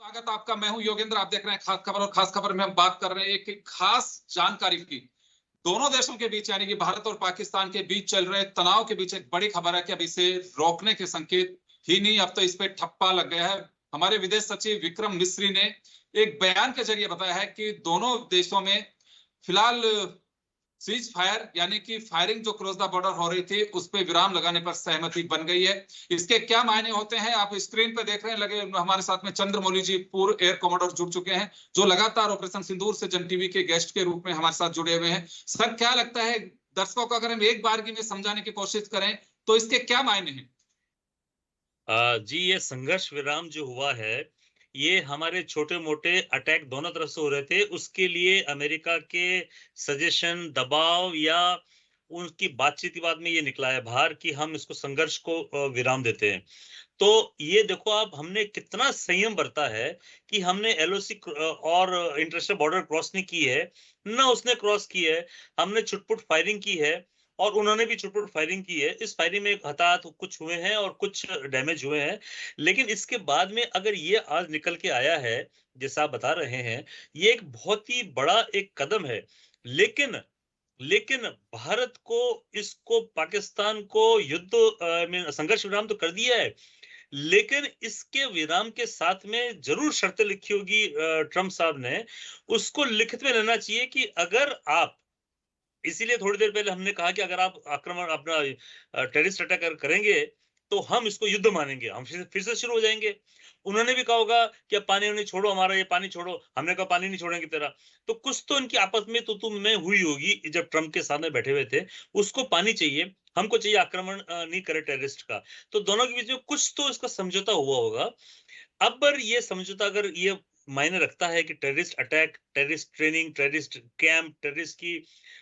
स्वागत आपका। मैं हूं योगेंद्र। आप देख रहे हैं खास खबर, और खास खबर में हम बात कर रहे हैं एक खास जानकारी की। दोनों देशों के बीच यानी कि भारत और पाकिस्तान के बीच चल रहे तनाव के बीच एक बड़ी खबर है कि अब इसे रोकने के संकेत ही नहीं, अब तो इस पे ठप्पा लग गया है। हमारे विदेश सचिव विक्रम मिस्री ने एक बयान के जरिए बताया है कि दोनों देशों में फिलहाल सीज फायर यानी कि फायरिंग जो क्रॉस द बॉर्डर हो रही थी उस पर विराम लगाने पर सहमति बन गई है। इसके क्या मायने होते हैं आप स्क्रीन पे देख रहे हैं। लगे हमारे साथ में चंद्रमौली जी पूर्व एयर कमांडर जुड़ चुके हैं, जो लगातार ऑपरेशन सिंदूर से जन टीवी के गेस्ट के रूप में हमारे साथ जुड़े हुए हैं। सर, क्या लगता है दर्शकों को अगर हम एक बार में समझाने की कोशिश करें तो इसके क्या मायने हैं? जी, ये संघर्ष विराम जो हुआ है, ये हमारे छोटे मोटे अटैक दोनों तरफ से हो रहे थे, उसके लिए अमेरिका के सजेशन, दबाव या उनकी बातचीत के बाद में ये निकला है बाहर कि हम इसको संघर्ष को विराम देते हैं। तो ये देखो आप, हमने कितना संयम बरता है कि हमने एलओसी और इंटरनेशनल बॉर्डर क्रॉस नहीं की है, ना उसने क्रॉस की है। हमने छुटपुट फायरिंग की है और उन्होंने भी छुटपुट फायरिंग की है। इस फायरिंग में हताहत कुछ हुए हैं और कुछ डैमेज हुए हैं, लेकिन इसके बाद में अगर ये आज निकल के आया है जैसा आप बता रहे हैं, ये एक बहुत ही बड़ा एक कदम है। लेकिन लेकिन भारत को, इसको, पाकिस्तान को युद्ध में संघर्ष विराम तो कर दिया है, लेकिन इसके विराम के साथ में जरूर शर्तें लिखी होगी ट्रंप साहब ने। उसको लिखित में लेना चाहिए कि अगर आप, इसीलिए थोड़ी देर पहले हमने कहा कि अगर आप आक्रमण अपना टेररिस्ट अटैक करेंगे तो हम इसको युद्ध मानेंगे, हम फिर से शुरू हो जाएंगे। उन्होंने भी कहा होगा कि अब पानी नहीं छोड़ो, हमारा ये पानी छोड़ो। हमने कहा पानी नहीं छोड़ेंगे तेरा। तो कुछ तो इनकी आपस में तो तुम में हुई होगी जब ट्रंप के सामने बैठे हुए थे। उसको पानी चाहिए, हमको चाहिए आक्रमण नहीं करे टेररिस्ट का। तो दोनों के बीच में कुछ तो इसका समझौता हुआ होगा। अब पर ये समझौता अगर ये मायने रखता है कि terrorist attack, terrorist training, terrorist camp, terrorist की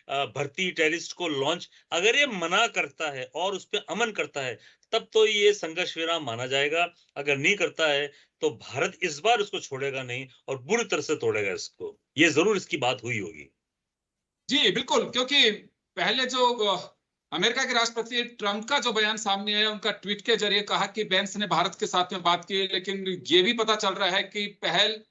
भर्ती, टेररिस्ट को लॉन्च, अगर ये मना करता है और उस पर अमन करता है, तब तो ये संघर्ष विराम माना जाएगा। अगर नहीं करता है तो भारत इस बार उसको छोड़ेगा नहीं और बुरी तरह से तोड़ेगा इसको। ये जरूर इसकी बात हुई होगी। जी बिल्कुल, क्योंकि पहले जो अमेरिका के राष्ट्रपति ट्रंप का जो बयान सामने आया, उनका ट्वीट के जरिए कहा कि बेंस ने भारत के साथ में बात की, लेकिन ये भी पता चल रहा है कि पहल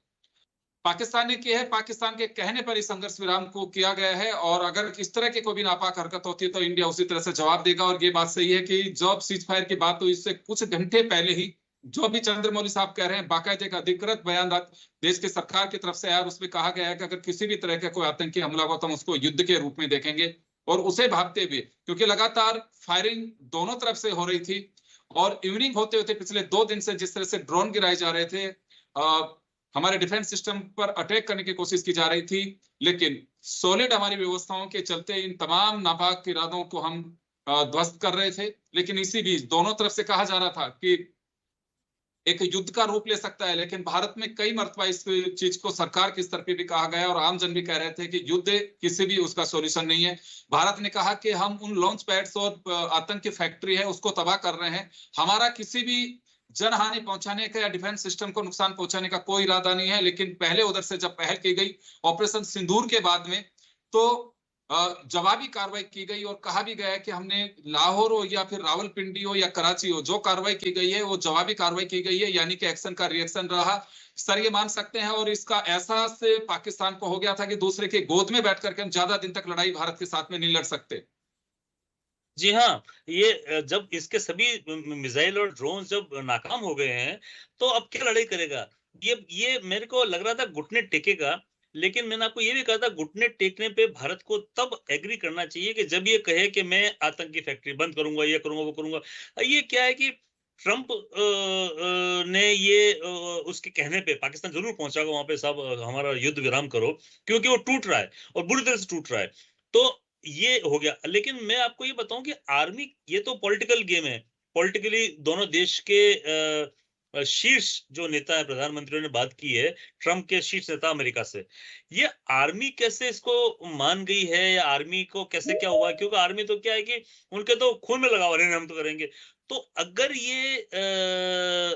पाकिस्तान ने की है। पाकिस्तान के कहने पर इस संघर्ष विराम को किया गया है, और अगर इस तरह की कोई भी नापाक हरकत होती है तो इंडिया उसी तरह से जवाब देगा। और ये बात सही है कि जब सीज फायर की बात हुई इससे कुछ घंटे पहले ही जो भी चंद्रमौली साहब कह रहे हैं, बाकायदे एक अधिकृत बयान देश की सरकार की तरफ से आया, उसमें कहा गया है कि अगर किसी भी तरह का कोई आतंकी हमला हो तो हम उसको युद्ध के रूप में देखेंगे, और उसे भागते हुए, क्योंकि लगातार फायरिंग दोनों तरफ से हो रही थी। और इवनिंग होते होते पिछले 2 दिन से जिस तरह से ड्रोन गिराए जा रहे थे, हमारे डिफेंस सिस्टम पर अटैक करने की कोशिश की जा रही थी, लेकिन सॉलिड हमारी व्यवस्थाओं के चलते इन तमाम नापाक इरादों को हम ध्वस्त कर रहे थे। लेकिन इसी बीच दोनों तरफ से कहा जा रहा था कि एक युद्ध का रूप ले सकता है, लेकिन भारत में कई मर्तबा इस चीज को सरकार के स्तर पे भी कहा गया और आमजन भी कह रहे थे कि युद्ध किसी भी उसका सॉल्यूशन नहीं है। भारत ने कहा कि हम उन लॉन्च पैड्स और आतंक की फैक्ट्री है उसको तबाह कर रहे हैं, हमारा किसी भी जनहानि पहुंचाने का या डिफेंस सिस्टम को नुकसान पहुंचाने का कोई इरादा नहीं है। लेकिन पहले उधर से जब पहल की गई ऑपरेशन सिंदूर के बाद में, तो जवाबी कार्रवाई की गई और कहा भी गया है कि हमने लाहौर हो या फिर रावलपिंडी हो या कराची हो, जो कार्रवाई की गई है वो जवाबी कार्रवाई की गई है, यानी कि एक्शन का रिएक्शन रहा। सर, ये मान सकते हैं, और इसका एहसास पाकिस्तान को हो गया था कि दूसरे के गोद में बैठ करके हम ज्यादा दिन तक लड़ाई भारत के साथ में नहीं लड़ सकते। जी हाँ, ये जब इसके सभी मिसाइल और ड्रोन जब नाकाम हो गए हैं, तो अब क्या लड़ाई करेगा? ये मेरे को लग रहा था घुटने टेकेगा, लेकिन मैंने आपको ये भी कहा था घुटने टेकने पे भारत को तब एग्री करना चाहिए कि जब ये कहे कि मैं आतंक की फैक्ट्री बंद करूंगा, ये करूंगा, वो करूंगा। ये क्या है कि ट्रंप ने ये उसके कहने पे पाकिस्तान जरूर पहुंचागा वहां पे, साहब हमारा युद्ध विराम करो, क्योंकि वो टूट रहा है और बुरी तरह से टूट रहा है। तो ये हो गया। लेकिन मैं आपको ये बताऊं कि आर्मी, ये तो पॉलिटिकल गेम है। पॉलिटिकली दोनों देश के शीर्ष जो नेता है, प्रधानमंत्रियों ने बात की है, ट्रंप के शीर्ष नेता अमेरिका से। ये आर्मी कैसे इसको मान गई है, या आर्मी को कैसे क्या हुआ? क्योंकि आर्मी तो क्या है कि उनके तो खून में लगा हुआ है, हम तो करेंगे। तो अगर ये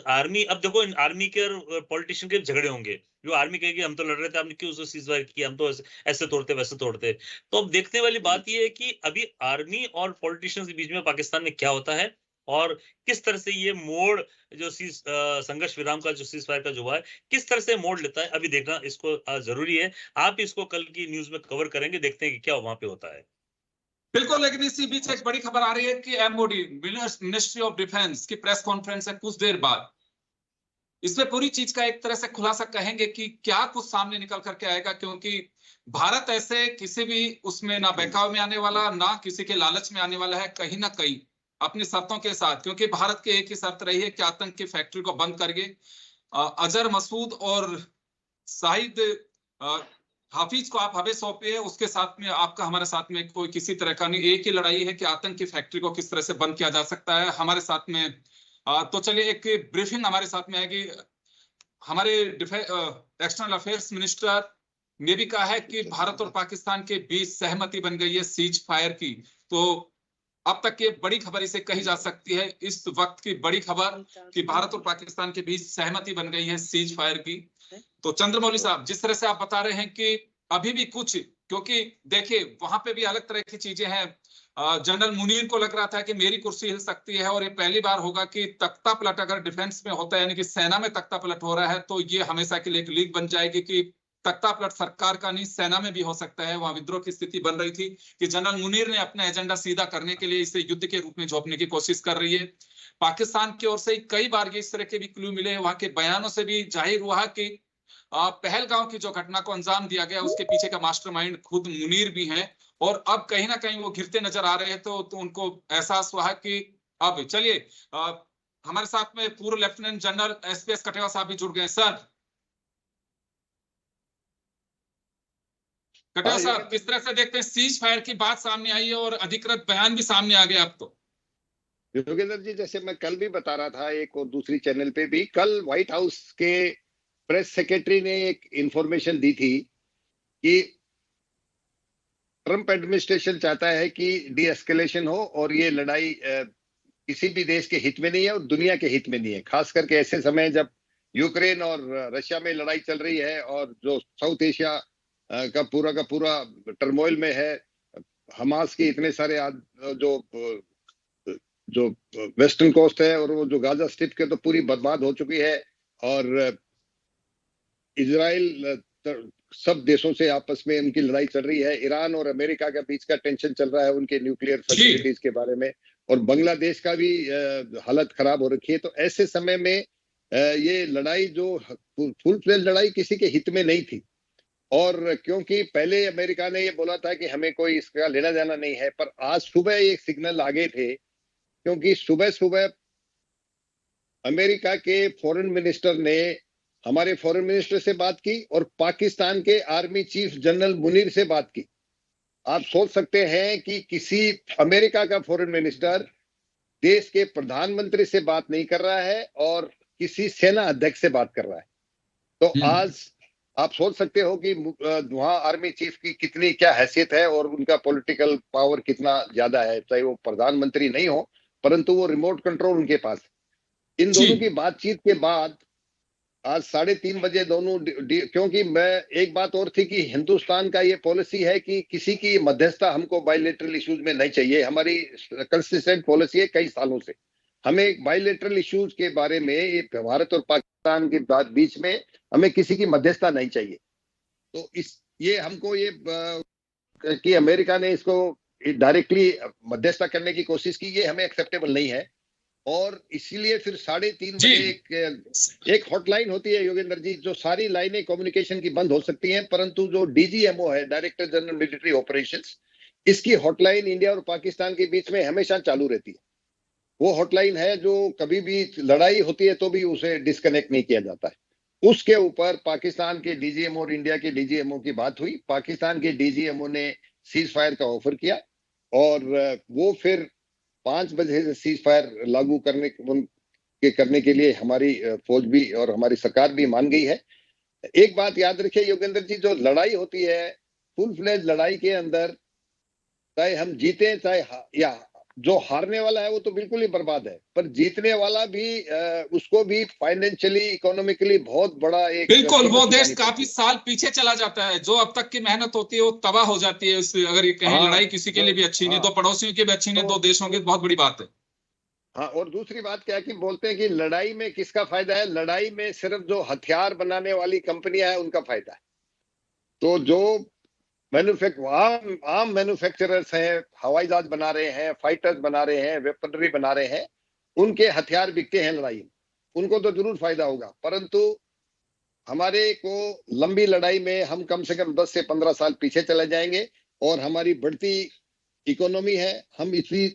आर्मी, अब देखो आर्मी के और पॉलिटिशियन के झगड़े होंगे, जो आर्मी कहेगी हम तो लड़ रहे थे, हमने क्यों उसको सीजफायर किया, हम तो ऐसे तोड़ते वैसे तोड़ते। तो अब देखने वाली बात ये है कि अभी आर्मी और पॉलिटिशियंस के बीच में पाकिस्तान में क्या होता है, और किस तरह से ये मोड़ जो संघर्ष विराम का जो सीज फायर का जो हुआ है किस तरह से मोड़ लेता है, अभी देखना इसको जरूरी है। आप इसको कल की न्यूज में कवर करेंगे, देखते हैं कि क्या वहां पे होता है। बिल्कुल, लेकिन इसी बीच एक बड़ी खबर आ रही है कि एमओडी मिनिस्ट्री ऑफ डिफेंस की प्रेस कॉन्फ्रेंस है कुछ देर बाद। इसमें पूरी चीज का एक तरह से खुलासा कहेंगे कि क्या कुछ सामने निकल करके आएगा, क्योंकि भारत ऐसे किसी भी उसमें ना बहकाव में आने वाला, ना किसी के लालच में आने वाला है, कहीं ना कहीं अपनी शर्तों के साथ। क्योंकि भारत की एक ही शर्त रही है कि आतंक की फैक्ट्री को बंद करिए। अजहर मसूद और शाहिद हाफिज को आप हमें सौंपिए, उसके साथ में आपका हमारे साथ में कोई किसी तरह का नहीं। एक ही लड़ाई है कि आतंक की फैक्ट्री को किस तरह से बंद किया जा सकता है हमारे साथ में। तो चलिए एक ब्रीफिंग हमारे साथ में आएगी। हमारे एक्सटर्नल अफेयर्स मिनिस्टर ने भी कहा है कि भारत और पाकिस्तान के बीच सहमति बन गई है सीज फायर की। तो अब तक ये बड़ी खबर इसे कही जा सकती है, इस वक्त की बड़ी खबर कि भारत और पाकिस्तान के बीच सहमति बन गई है सीज फायर की। तो चंद्रमौली साहब, जिस तरह से आप बता रहे हैं कि अभी भी कुछ, क्योंकि देखिए वहां पे भी अलग तरह की चीजें हैं। जनरल मुनीर को लग रहा था कि मेरी कुर्सी हिल सकती है, और ये पहली बार होगा कि तख्ता पलट अगर डिफेंस में होता है, यानी कि सेना में तख्ता पलट हो रहा है, तो ये हमेशा के लिए एक लीक बन जाएगी कि तख्ता पलट सरकार का नहीं, सेना में भी हो सकता है। वहां विद्रोह की स्थिति बन रही थी कि जनरल मुनीर ने अपना एजेंडा सीधा करने के लिए इसे युद्ध के रूप में झोंकने की कोशिश कर रही है। पाकिस्तान की ओर से कई बार इस तरह के भी क्लू मिले, वहां के बयानों से भी जाहिर हुआ कि पहलगांव की जो घटना को अंजाम दिया गया उसके पीछे का मास्टरमाइंड खुद मुनीर भी है। और अब कहीं ना कहीं वो घिरते नजर आ रहे हैं, तो उनको एहसास हुआ कि अब चलिए हमारे साथ में पूर्व लेफ्टिनेंट जनरल एसपीएस कटेवा साहब भी जुड़ गए। सर कटेवा साहब, किस तरह से देखते हैं सीज फायर की बात सामने आई है और अधिकृत बयान भी सामने आ गया अब तो? योगेंद्र जी, जैसे मैं कल भी बता रहा था एक और दूसरी चैनल पे भी, कल व्हाइट हाउस के प्रेस सेक्रेटरी ने एक इंफॉर्मेशन दी थी कि ट्रंप एडमिनिस्ट्रेशन चाहता है कि डी एस्केलेशन हो, और ये लड़ाई किसी भी देश के हित में नहीं है और दुनिया के हित में नहीं है। खास करके ऐसे समय जब यूक्रेन और रशिया में लड़ाई चल रही है और जो साउथ एशिया का पूरा टर्मोइल में है, हमास के इतने सारे जो वेस्टर्न कोस्ट है और वो जो गाजा स्ट्रिप के तो पूरी बर्बाद हो चुकी है, और इजराइल सब देशों से आपस में उनकी लड़ाई चल रही है। ईरान और अमेरिका के बीच का टेंशन चल रहा है उनके न्यूक्लियर फैसिलिटीज के बारे में, और बांग्लादेश का भी हालत खराब हो रखी है। तो ऐसे समय में ये लड़ाई जो फुल फ्लेज लड़ाई किसी के हित में नहीं थी, और क्योंकि पहले अमेरिका ने ये बोला था कि हमें कोई इसका लेना देना नहीं है, पर आज सुबह एक सिग्नल आ गए थे, क्योंकि सुबह सुबह अमेरिका के फॉरेन मिनिस्टर ने हमारे फॉरेन मिनिस्टर से बात की और पाकिस्तान के आर्मी चीफ जनरल मुनीर से बात की। आप सोच सकते हैं कि किसी अमेरिका का फॉरेन मिनिस्टर देश के प्रधानमंत्री से बात नहीं कर रहा है और किसी सेना अध्यक्ष से बात कर रहा है। तो आज आप सोच सकते हो कि वहां आर्मी चीफ की कितनी क्या हैसियत है और उनका पॉलिटिकल पावर कितना ज्यादा है। चाहे वो प्रधानमंत्री नहीं हो, परंतु वो रिमोट कंट्रोल उनके पास। इन दोनों की बातचीत के बाद आज 3:30 बजे दोनों, क्योंकि मैं एक बात और थी कि हिंदुस्तान का ये पॉलिसी है कि किसी की मध्यस्थता हमको बायलैटरल इश्यूज में नहीं चाहिए। हमारी कंसिस्टेंट पॉलिसी है कई सालों से। हमें बायलैटरल इश्यूज के बारे में, भारत और पाकिस्तान के बीच में हमें किसी की मध्यस्थता नहीं चाहिए। तो ये हमको ये कि अमेरिका ने इसको डायरेक्टली मध्यस्थता करने की कोशिश की, ये हमें एक्सेप्टेबल नहीं है। और इसीलिए फिर 3:30 बजे एक हॉटलाइन होती है योगेंद्र जी, जो सारी लाइनें कम्युनिकेशन की बंद हो सकती हैं, परंतु जो डीजीएमओ है, डायरेक्टर जनरल मिलिट्री ऑपरेशंस, इसकी हॉटलाइन इंडिया और पाकिस्तान के बीच में हमेशा चालू रहती है। वो हॉटलाइन है जो कभी भी लड़ाई होती है तो भी उसे डिस्कनेक्ट नहीं किया जाता है। उसके ऊपर पाकिस्तान के डीजीएमओ और इंडिया के डीजीएमओ की बात हुई। पाकिस्तान के डीजीएमओ ने सीज फायर का ऑफर किया और वो फिर 5 बजे से सीज फायर लागू करने के लिए हमारी फौज भी और हमारी सरकार भी मान गई है। एक बात याद रखिए योगेंद्र जी, जो लड़ाई होती है फुल फ्लेज लड़ाई के अंदर, चाहे हम जीते चाहे या जो हारने वाला है वो तो बिल्कुल ही बर्बाद है, पर जीतने वाला भी उसको भी फाइनेंशियली इकोनॉमिकली बहुत बड़ा एक, बिल्कुल वो देश काफी साल पीछे चला जाता है। जो अब तक की मेहनत होती है वो तबाह हो जाती है। अगर ये कहें लड़ाई किसी के लिए भी अच्छी नहीं, दो पड़ोसियों की भी अच्छी नहीं, दो देशों की बहुत बड़ी बात है। हाँ, और दूसरी बात क्या है कि बोलते हैं कि लड़ाई में किसका फायदा है? लड़ाई में सिर्फ जो हथियार बनाने वाली कंपनियां हैं उनका फायदा है। तो जो आम मैन्युफैक्चरर्स हैं, हवाई जहाज बना रहे हैं, फाइटर्स बना रहे हैं, वेपनरी बना रहे हैं, उनके हथियार बिकते हैं लड़ाई में, उनको तो जरूर फायदा होगा। परंतु हमारे को लंबी लड़ाई में हम कम से कम 10 से 15 साल पीछे चले जाएंगे, और हमारी बढ़ती इकोनॉमी है, हम इतनी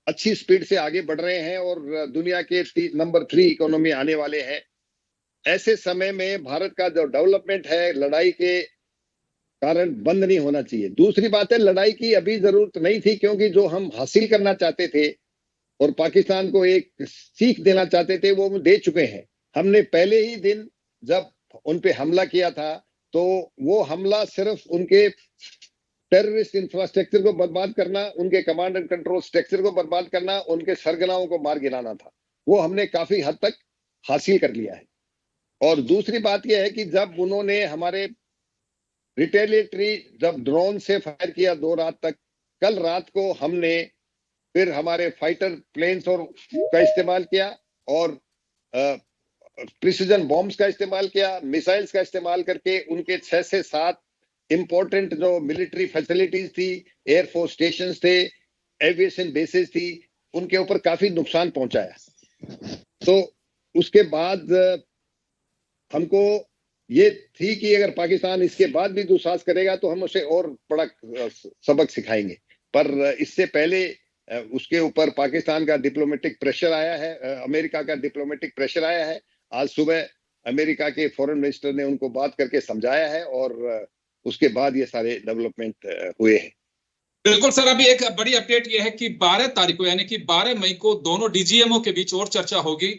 अच्छी स्पीड से आगे बढ़ रहे हैं और दुनिया के नंबर 3 इकोनॉमी आने वाले हैं। ऐसे समय में भारत का जो डेवलपमेंट है लड़ाई के कारण बंद नहीं होना चाहिए। दूसरी बात है, लड़ाई की अभी जरूरत नहीं थी, क्योंकि जो हम हासिल करना चाहते थे और पाकिस्तान को एक सीख देना चाहते थे वो दे चुके हैं। हमने पहले ही दिन जब उन पे हमला किया था, तो वो हमला सिर्फ उनके टेररिस्ट इंफ्रास्ट्रक्चर को बर्बाद करना, उनके कमांड एंड कंट्रोल स्ट्रक्चर को बर्बाद करना, उनके सरगनाओं को मार गिराना था। वो हमने काफी हद तक हासिल कर लिया है। और दूसरी बात यह है कि जब उन्होंने हमारे रिटेलिएटरी जब ड्रोन से फायर किया 2 रात तक, कल रात को हमने फिर हमारे फाइटर प्लेन्स और का इस्तेमाल किया और प्रिसिजन बॉम्ब्स का इस्तेमाल किया, मिसाइल्स का इस्तेमाल करके उनके 6 से 7 इंपॉर्टेंट जो मिलिट्री फैसिलिटीज थी, एयरफोर्स स्टेशंस थे, एविएशन बेसेस थी, उनके ऊपर काफी नुकसान पहुंचाया। तो उसके बाद हमको ये थी कि अगर पाकिस्तान इसके बाद भी दुस्साहस करेगा तो हम उसे और बड़ा सबक सिखाएंगे। पर इससे पहले उसके ऊपर पाकिस्तान का डिप्लोमेटिक प्रेशर आया है, अमेरिका का डिप्लोमेटिक प्रेशर आया है। आज सुबह अमेरिका के फॉरेन मिनिस्टर ने उनको बात करके समझाया है और उसके बाद ये सारे डेवलपमेंट हुए हैं। बिल्कुल सर, अभी एक बड़ी अपडेट ये है कि 12 तारीख को यानी कि 12 मई को दोनों डीजीएमओ के बीच और चर्चा होगी,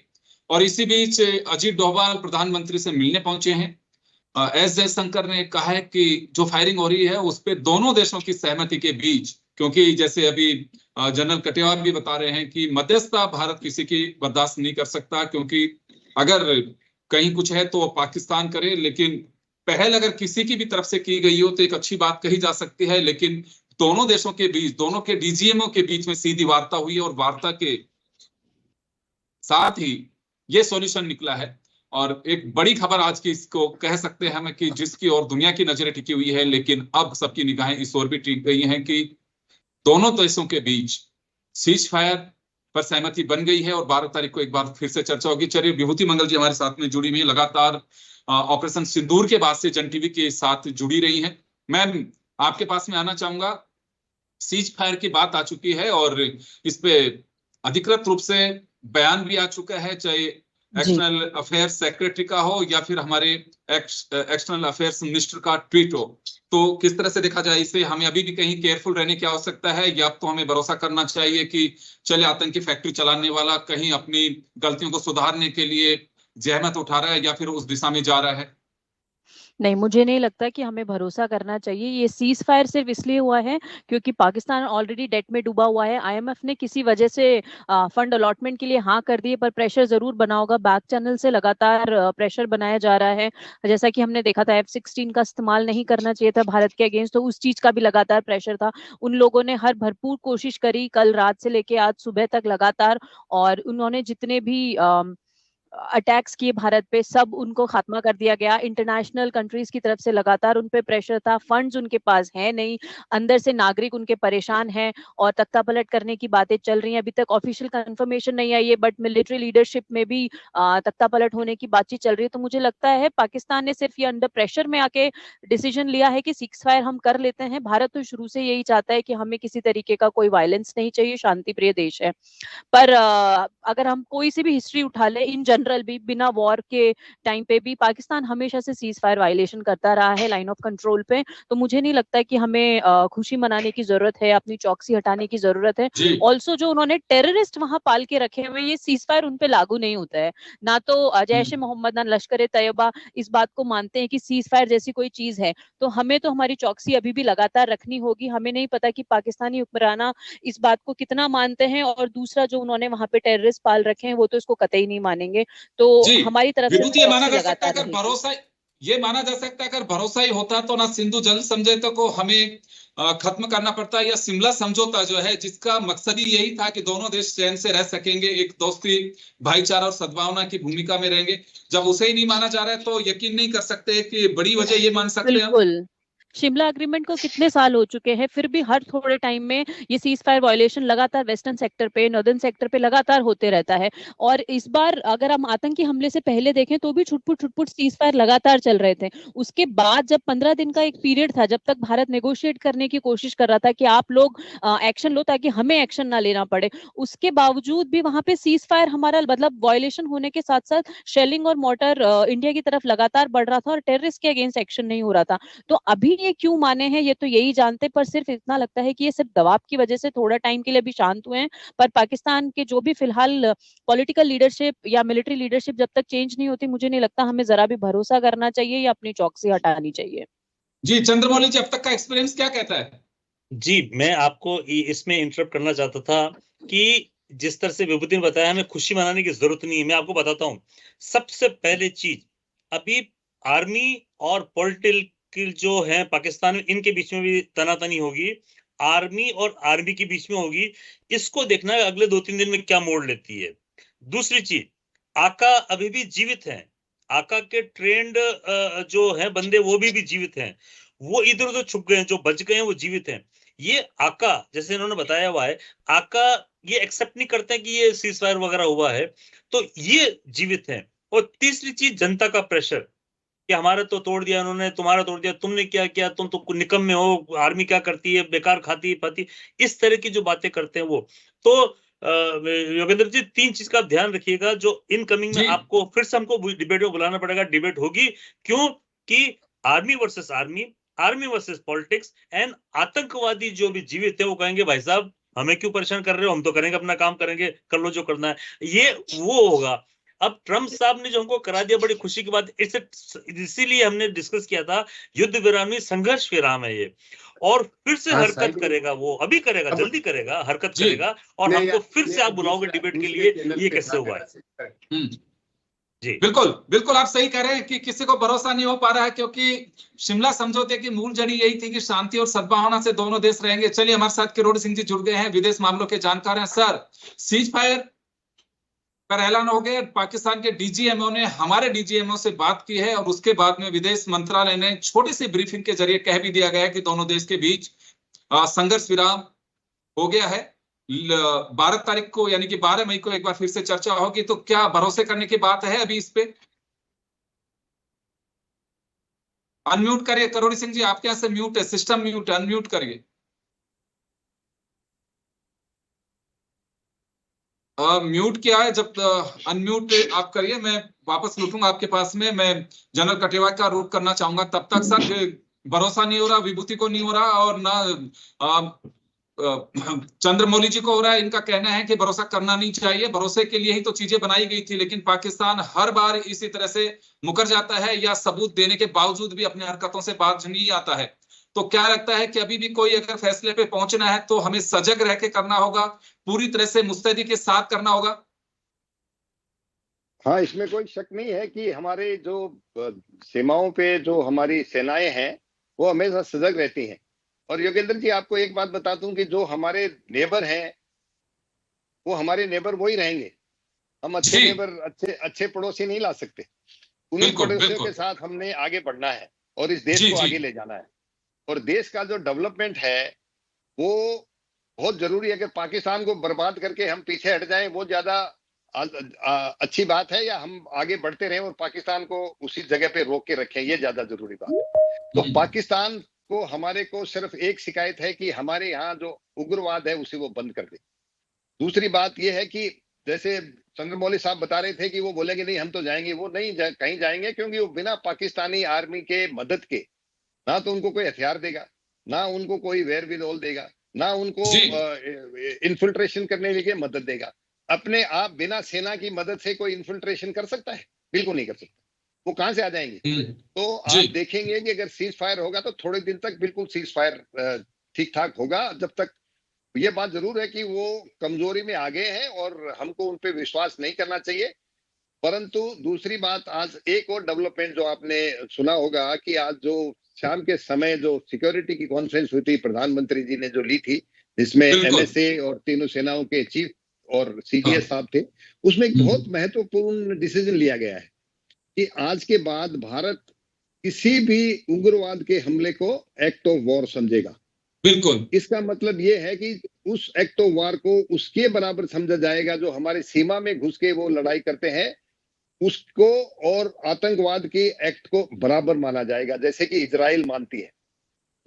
और इसी बीच अजीत डोभाल प्रधानमंत्री से मिलने पहुंचे हैं। एस जयशंकर ने कहा है कि जो फायरिंग हो रही है उस पे दोनों देशों की सहमति के बीच, क्योंकि जैसे अभी जनरल कटियार भी बता रहे हैं कि मध्यस्थता भारत किसी की बर्दाश्त नहीं कर सकता, क्योंकि अगर कहीं कुछ है तो पाकिस्तान करे, लेकिन पहल अगर किसी की भी तरफ से की गई हो तो एक अच्छी बात कही जा सकती है। लेकिन दोनों देशों के बीच, दोनों के डीजीएमओ के बीच में सीधी वार्ता हुई है और वार्ता के साथ ही ये सॉल्यूशन निकला है। और एक बड़ी खबर आज की इसको कह सकते हैं हम कि जिसकी और दुनिया की नजरें टिकी हुई है, लेकिन अब सबकी निगाहें इस ओर भी टिक गई हैं कि दोनों देशों के बीच सीज फायर पर सहमति बन गई है और 12 तारीख को एक बार फिर से चर्चा होगी। चलिए, विभूति मंगल जी हमारे साथ में जुड़ी हुई है, लगातार ऑपरेशन सिंदूर के बाद से जन टीवी के साथ जुड़ी रही हैं। मैम, आपके पास में आना चाहूंगा। सीज फायर की बात आ चुकी है और इस पे अधिकृत रूप से बयान भी आ चुका है, चाहे एक्सटर्नल अफेयर्स सेक्रेटरी का हो या फिर हमारे एक्सटर्नल अफेयर्स मिनिस्टर का ट्वीट हो। तो किस तरह से देखा जाए इसे? हमें अभी भी कहीं केयरफुल रहने की आवश्यकता है, या तो हमें भरोसा करना चाहिए कि चले आतंकी फैक्ट्री चलाने वाला कहीं अपनी गलतियों को सुधारने के लिए जहमत उठा रहा है या फिर उस दिशा में जा रहा है? नहीं, मुझे नहीं लगता कि हमें भरोसा करना चाहिए। ये सीज फायर सिर्फ इसलिए हुआ है क्योंकि पाकिस्तान ऑलरेडी डेट में डूबा हुआ है। आईएमएफ ने किसी वजह से फंड अलॉटमेंट के लिए हाँ कर दिए, पर प्रेशर जरूर बना होगा। बैक चैनल से लगातार प्रेशर बनाया जा रहा है। जैसा कि हमने देखा था F-16 का इस्तेमाल नहीं करना चाहिए था भारत के अगेंस्ट, तो उस चीज का भी लगातार प्रेशर था। उन लोगों ने हर भरपूर कोशिश करी कल रात से लेके आज सुबह तक लगातार, और उन्होंने जितने भी अटैक्स किए भारत पे सब उनको खात्मा कर दिया गया। इंटरनेशनल कंट्रीज की तरफ से लगातार उन पे प्रेशर था। फंड्स उनके पास है नहीं, अंदर से नागरिक उनके परेशान हैं और तख्ता पलट करने की बातें चल रही हैं। अभी तक ऑफिशियल कंफर्मेशन नहीं आई है, बट मिलिट्री लीडरशिप में भी तख्ता पलट होने की बातचीत चल रही है। तो मुझे लगता है पाकिस्तान ने सिर्फ ये अंडर प्रेशर में आके डिसीजन लिया है कि सीज फायर हम कर लेते हैं। भारत तो शुरू से यही चाहता है कि हमें किसी तरीके का कोई वायलेंस नहीं चाहिए, शांति प्रिय देश है। पर अगर हम कोई सी भी हिस्ट्री उठा ले, इन जनरल भी बिना वॉर के टाइम पे भी पाकिस्तान हमेशा से सीज फायर वायलेशन करता रहा है लाइन ऑफ कंट्रोल पे। तो मुझे नहीं लगता कि हमें खुशी मनाने की जरूरत है, अपनी चौकसी हटाने की जरूरत है। ऑल्सो जो उन्होंने टेररिस्ट वहां पाल के रखे हुए, ये सीज फायर उन पे लागू नहीं होता है। ना तो जैश ए मोहम्मद, ना लश्कर तैयबा इस बात को मानते हैं कि सीज फायर जैसी कोई चीज है। तो हमें तो हमारी चौकसी अभी भी लगातार रखनी होगी। हमें नहीं पता कि पाकिस्तानी हुक्मराना इस बात को कितना मानते हैं, और दूसरा जो उन्होंने वहां पे टेररिस्ट पाल रखे हैं वो तो इसको कतई नहीं मानेंगे। तो हमारी तरफ से ये माना जा सकता है, अगर भरोसा ये माना जा सकता है अगर भरोसा ही होता तो ना सिंधु जल समझौते को हमें खत्म करना पड़ता, या शिमला समझौता जो है जिसका मकसद ही यही था कि दोनों देश चैन से रह सकेंगे, एक दोस्ती, भाईचारा और सद्भावना की भूमिका में रहेंगे। जब उसे ही नहीं माना जा रहा है तो यकीन नहीं कर सकते कि बड़ी वजह ये मान सकते हैं। बिल्कुल। शिमला एग्रीमेंट को कितने साल हो चुके हैं, फिर भी हर थोड़े टाइम में ये सीज फायर वायलेशन लगातार वेस्टर्न सेक्टर पे, नॉर्दर्न सेक्टर पे लगातार होते रहता है। और इस बार अगर हम आतंकी हमले से पहले देखें तो भी छुटपुट सीज फायर लगातार चल रहे थे। उसके बाद जब 15 दिन का एक पीरियड था जब तक भारत नेगोशिएट करने की कोशिश कर रहा था कि आप लोग एक्शन लो ताकि हमें एक्शन ना लेना पड़े, उसके बावजूद भी वहां पे सीज फायर हमारा मतलब वायलेशन होने के साथ साथ शेलिंग और मोर्टर इंडिया की तरफ लगातार बढ़ रहा था और टेररिस्ट के अगेंस्ट एक्शन नहीं हो रहा था। तो अभी ये क्यों माने हैं ये तो यही जानते, पर सिर्फ इतना लगता है कि ये सिर्फ दबाव की वजह से थोड़ा टाइम के लिए भी शांत हुए हैं। पर पाकिस्तान के जो भी फिलहाल पॉलिटिकल लीडरशिप या मिलिट्री लीडरशिप जब तक चेंज नहीं होती, मुझे नहीं लगता हमें जरा भी भरोसा करना चाहिए या अपनी चौकसी हटानी चाहिए। जी चंद्रमौली जी, अब तक का एक्सपीरियंस क्या कहता है? जी, मैं आपको इसमें इंटरप्ट करना चाहता था कि जिस तरह से विभूति ने बताया हमें खुशी मनाने की जरूरत नहीं है। मैं आपको बताता हूँ, सबसे पहले चीज अभी आर्मी और पॉलिटिकल जो है पाकिस्तान में, इनके बीच में भी तनातनी होगी, आर्मी और आर्मी के बीच में होगी। इसको देखना है अगले 2-3 दिन में क्या मोड़ लेती है। दूसरी चीज, आका अभी भी जीवित हैं, आका के ट्रेंड जो है बंदे वो भी जीवित हैं, वो इधर उधर छुप गए हैं, जो बच गए हैं वो जीवित हैं। ये आका जैसे इन्होंने बताया हुआ है, आका ये एक्सेप्ट नहीं करते कि ये सीज फायर वगैरह हुआ है, तो ये जीवित हैं। और तीसरी चीज, जनता का प्रेशर कि हमारा तो तोड़ दिया उन्होंने, तुम्हारा तोड़ दिया, तुमने क्या किया, तुम तो निकम्मे हो, आर्मी क्या करती है, बेकार खाती पाती, इस तरह की जो बातें करते हैं वो। तो योगेंद्र जी, 3 चीज का ध्यान रखिएगा जो इनकमिंग में आपको फिर से हमको डिबेट में बुलाना पड़ेगा। डिबेट होगी क्यों कि army versus army, army versus politics and आतंकवादी जो भी जीवित है वो कहेंगे भाई साहब हमें क्यों परेशान कर रहे हो, हम तो करेंगे अपना काम, करेंगे, कर लो जो करना है, ये वो होगा। अब ट्रम्प साहब ने जो हमको करा दिया बड़ी खुशी की बात, इसीलिए हमने डिस्कस किया था युद्ध विराम नहीं संघर्ष विराम है ये, और फिर से हरकत करेगा, वो अभी करेगा, जल्दी करेगा, हरकत करेगा, और हमको फिर से आप बुलाओगे डिबेट के लिए, ये कैसे हुआ है। जी बिल्कुल बिल्कुल, आप सही कह रहे हैं कि किसी को भरोसा नहीं हो पा रहा है, क्योंकि शिमला समझौते की मूल जड़ी यही थी कि शांति और सद्भावना से दोनों देश रहेंगे। चलिए, हमारे साथ किरोड़ी सिंह जी जुड़ गए हैं, विदेश मामलों के जानकार हैं। सर, सीज फायर पर ऐलान हो गया, पाकिस्तान के डीजीएमओ ने हमारे डीजीएमओ से बात की है, और उसके बाद में विदेश मंत्रालय ने छोटी सी ब्रीफिंग के जरिए कह भी दिया गया है कि दोनों देश के बीच संघर्ष विराम हो गया है। 12 तारीख को यानी कि 12 मई को एक बार फिर से चर्चा होगी। तो क्या भरोसे करने की बात है अभी इस पे? अनम्यूट करिए करोड़ी सिंह जी, आपके यहाँ से म्यूट है, सिस्टम म्यूट है, अनम्यूट करिए। म्यूट किया है, जब अनम्यूट आप करिए, मैं वापस लौटूंगा आपके पास में। मैं जनरल कटेवा का रुख करना चाहूंगा। तब तक सर, भरोसा नहीं हो रहा, विभूति को नहीं हो रहा, और ना चंद्रमौली जी को हो रहा है। इनका कहना है कि भरोसा करना नहीं चाहिए, भरोसे के लिए ही तो चीजें बनाई गई थी, लेकिन पाकिस्तान हर बार इसी तरह से मुकर जाता है, या सबूत देने के बावजूद भी अपनी हरकतों से बाज नहीं आता है। तो क्या लगता है कि अभी भी कोई अगर फैसले पे पहुंचना है तो हमें सजग रह के करना होगा, पूरी तरह से मुस्तैदी के साथ करना होगा? हाँ, इसमें कोई शक नहीं है कि हमारे जो सीमाओं पे जो हमारी सेनाएं हैं वो हमेशा सजग रहती हैं। और योगेंद्र जी, आपको एक बात बता दूं कि जो हमारे नेबर हैं वो हमारे नेबर वो ही रहेंगे। हम अच्छे नेबर, अच्छे पड़ोसी नहीं ला सकते। उन्हीं पड़ोसियों के साथ हमने आगे बढ़ना है और इस देश को आगे ले जाना है। और देश का जो डेवलपमेंट है वो बहुत जरूरी है। कि पाकिस्तान को बर्बाद करके हम पीछे हट जाएं वो ज्यादा अच्छी बात है, या हम आगे बढ़ते रहें और पाकिस्तान को उसी जगह पे रोक के रखें, ये ज्यादा जरूरी बात है। तो पाकिस्तान को, हमारे को सिर्फ एक शिकायत है कि हमारे यहाँ जो उग्रवाद है उसे वो बंद कर दे। दूसरी बात ये है कि जैसे चंद्रमौली साहब बता रहे थे कि वो बोलेंगे नहीं हम तो जाएंगे, वो नहीं कहीं जाएंगे, क्योंकि वो बिना पाकिस्तानी आर्मी के मदद के ना तो उनको कोई हथियार देगा, ना उनको कोई वेयरविल देगा, ना उनको इन्फिल्ट्रेशन करने के लिए मदद देगा। अपने आप बिना सेना की मदद से कोई इन्फिल्ट्रेशन कर सकता है? बिल्कुल नहीं कर सकता। वो कहां से आ जाएंगे? तो आप देखेंगे कि अगर सीज फायर होगा तो थोड़े दिन तक बिल्कुल सीज फायर ठीक ठाक होगा। जब तक ये बात जरूर है कि वो कमजोरी में आ गए हैं और हमको उन पे विश्वास नहीं करना चाहिए। परंतु दूसरी बात, आज एक और डेवलपमेंट जो आपने सुना होगा कि आज जो शाम के समय जो सिक्योरिटी की कॉन्फ्रेंस हुई थी, प्रधानमंत्री जी ने जो ली थी, जिसमें एनएसए और तीनों सेनाओं के चीफ और सीडीएस साहब थे, उसमें एक बहुत महत्वपूर्ण डिसीजन लिया गया है कि आज के बाद भारत किसी भी उग्रवाद के हमले को एक्ट ऑफ वॉर समझेगा। बिल्कुल, इसका मतलब ये है कि उस एक्ट ऑफ वॉर को उसके बराबर समझा जाएगा जो हमारे सीमा में घुस के वो लड़ाई करते हैं, उसको और आतंकवाद की एक्ट को बराबर माना जाएगा, जैसे कि इजराइल मानती है।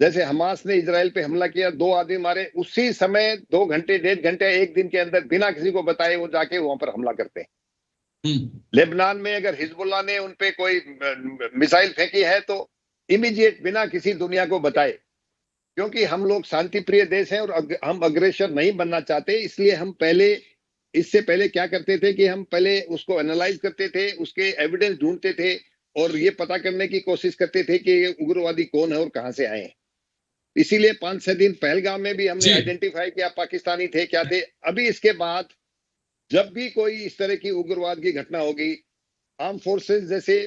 जैसे हमास ने इजराइल पे हमला किया, 2 आदमी मारे, उसी समय 2 घंटे 1.5 घंटे 1 दिन के अंदर बिना किसी को बताए वो जाके वहां पर हमला करते हैं। लेबनान में अगर हिजबुल्लाह ने उनपे कोई मिसाइल फेंकी है तो इमीडिएट बिना किसी दुनिया को बताए, क्योंकि हम लोग शांति प्रिय देश हैं और हम अग्रेसर नहीं बनना चाहते। इसलिए हम इससे पहले क्या करते थे कि हम पहले उसको एनालाइज करते थे, उसके एविडेंस ढूंढते थे और ये पता करने की कोशिश करते थे कि ये उग्रवादी कौन है और कहां से आए हैं। इसीलिए 5-6 दिन पहलगाम में भी हमने आइडेंटिफाई किया पाकिस्तानी थे क्या थे। अभी इसके बाद जब भी कोई इस तरह की उग्रवाद की घटना होगी, आर्म फोर्सेस जैसे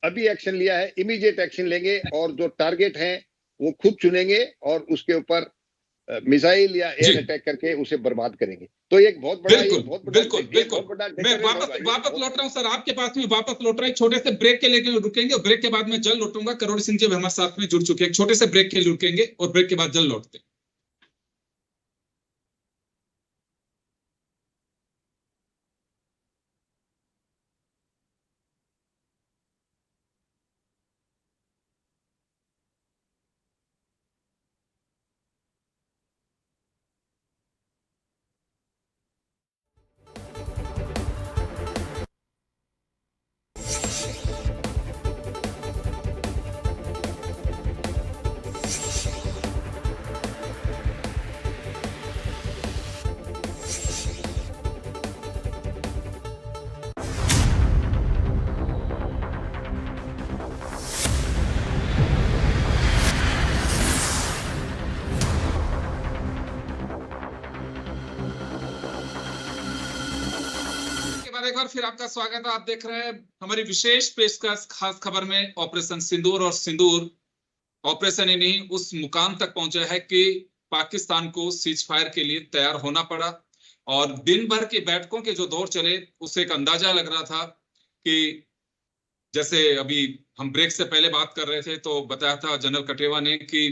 अभी एक्शन लिया है, इमीडिएट एक्शन लेंगे और जो टारगेट हैं वो खुद चुनेंगे और उसके ऊपर मिसाइल या एयर अटैक करके उसे बर्बाद करेंगे। तो एक बहुत बड़ा बिल्कुल। मैं वापस लौट रहा हूं सर, आपके पास में वापस लौट रहा है। छोटे से ब्रेक के लिए रुकेंगे और ब्रेक के बाद में जल्द लौटूंगा। करोड़ी सिंह जी हमारे साथ में जुड़ चुके हैं। छोटे से ब्रेक के लिए रुकेंगे और ब्रेक के बाद जल्द लौटते हैं। एक बार फिर आपका स्वागत है। आप देख रहे हैं हमारी विशेष पेशकश खास खबर में। ऑपरेशन सिंदूर और सिंदूर ऑपरेशन ही नहीं उस मुकाम तक पहुंचा है कि पाकिस्तान को सीज फायर के लिए तैयार होना पड़ा। और दिन भर की बैठकों के जो दौर चले उससे एक अंदाजा लग रहा था कि जैसे अभी हम ब्रेक से पहले बात कर रहे थे तो बताया था जनरल कटेवा ने कि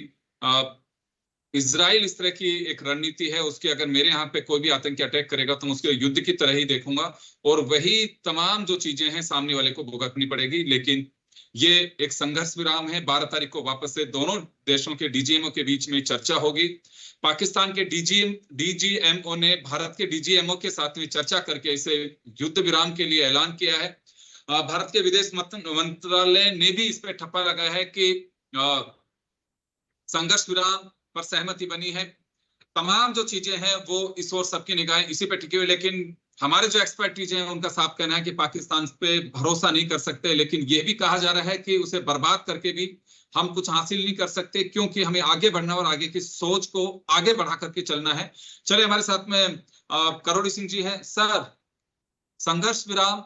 इजराइल इस तरह की एक रणनीति है उसकी, अगर मेरे यहाँ पे कोई भी आतंकी अटैक करेगा तो मैं उसके युद्ध की तरह ही देखूंगा और वही तमाम जो चीजें हैं सामने वाले को भुगतनी पड़ेगी। लेकिन ये एक संघर्ष विराम है। 12 तारीख को वापस से दोनों देशों के डीजीएमओ के बीच में चर्चा होगी। पाकिस्तान के डीजीएमओ ने भारत के डीजीएमओ के साथ में चर्चा करके इसे युद्ध विराम के लिए ऐलान किया है। भारत के विदेश मंत्रालय ने भी इस पर ठप्पा लगाया है कि संघर्ष विराम पर सहमति बनी है। तमाम जो चीजें हैं वो इस ओर सबकी निगाहें इसी पे टिकी हुई। लेकिन हमारे जो एक्सपर्टीज हैं उनका साफ कहना है कि पाकिस्तान पे भरोसा नहीं कर सकते। लेकिन ये भी कहा जा रहा है कि उसे बर्बाद करके भी हम कुछ हासिल नहीं कर सकते, क्योंकि हमें आगे बढ़ना और आगे की सोच को आगे बढ़ा करके चलना है। चले हमारे साथ में करोड़ी सिंह जी हैं। सर, संघर्ष विराम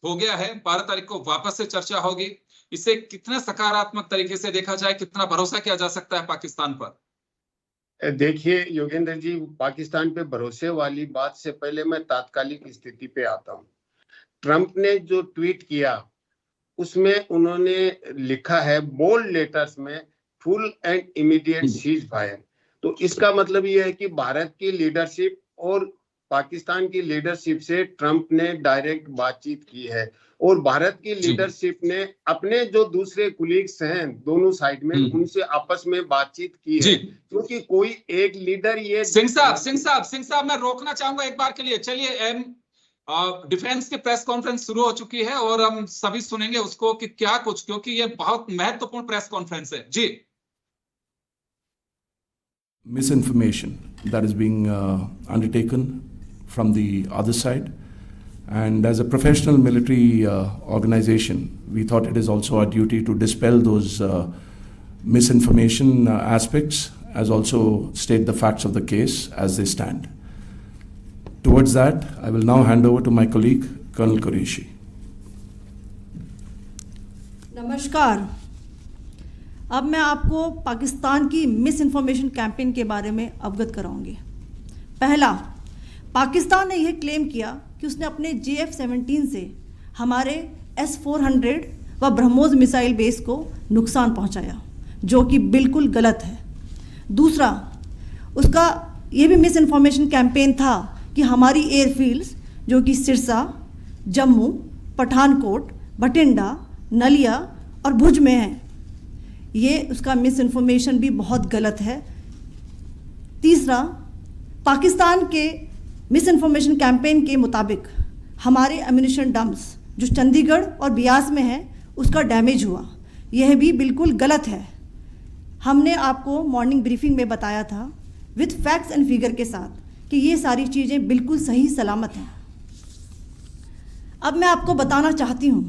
हो गया है, 12 तारीख को वापस से चर्चा होगी। इसे कितना सकारात्मक तरीके से देखा जाए, कितना भरोसा किया जा सकता है पाकिस्तान पर? देखिए योगेंद्र जी, पाकिस्तान पे भरोसे वाली बात से पहले मैं तात्कालिक स्थिति पे आता हूँ। ट्रंप ने जो ट्वीट किया उसमें उन्होंने लिखा है बोल्ड लेटर्स में full and immediate cease fire. तो इसका मतलब ये है कि भारत की लीडरशिप और पाकिस्तान की लीडरशिप से ट्रंप ने डायरेक्ट बातचीत की है और भारत की लीडरशिप ने अपने जो दूसरे कुलीग्स हैं दोनों साइड में उनसे आपस में बातचीत की है, क्योंकि कोई एक लीडर ये सिंह साहब मैं रोकना चाहूंगा एक बार के लिए। चलिए, डिफेंस की प्रेस कॉन्फ्रेंस शुरू हो चुकी है और हम सभी सुनेंगे उसको कि क्या कुछ, क्योंकि ये बहुत महत्वपूर्ण प्रेस कॉन्फ्रेंस है। जी। Misinformation that is being undertaken from the other side, and as a professional military organization, we thought it is also our duty to dispel those misinformation aspects, as also state the facts of the case as they stand. Towards that, I will now hand over to my colleague, Colonel Qureshi. नमस्कार। अब मैं आपको पाकिस्तान की miss information campaign के बारे में अवगत कराऊंगी। पहला, पाकिस्तान ने यह क्लेम किया कि उसने अपने JF-17 से हमारे S-400 व ब्रह्मोस मिसाइल बेस को नुकसान पहुंचाया, जो कि बिल्कुल गलत है। दूसरा, उसका ये भी मिस इन्फॉर्मेशन कैंपेन था कि हमारी एयरफील्ड्स जो कि सिरसा, जम्मू, पठानकोट, बठिंडा, नलिया और भुज में हैं, ये उसका मिस इन्फॉर्मेशन भी बहुत गलत है। तीसरा, पाकिस्तान के मिस इन्फॉर्मेशन कैंपेन के मुताबिक हमारे एम्यूनिशन डम्प्स जो चंडीगढ़ और बियास में है उसका डैमेज हुआ, यह भी बिल्कुल गलत है। हमने आपको मॉर्निंग ब्रीफिंग में बताया था विद फैक्ट्स एंड फिगर के साथ कि ये सारी चीज़ें बिल्कुल सही सलामत हैं। अब मैं आपको बताना चाहती हूँ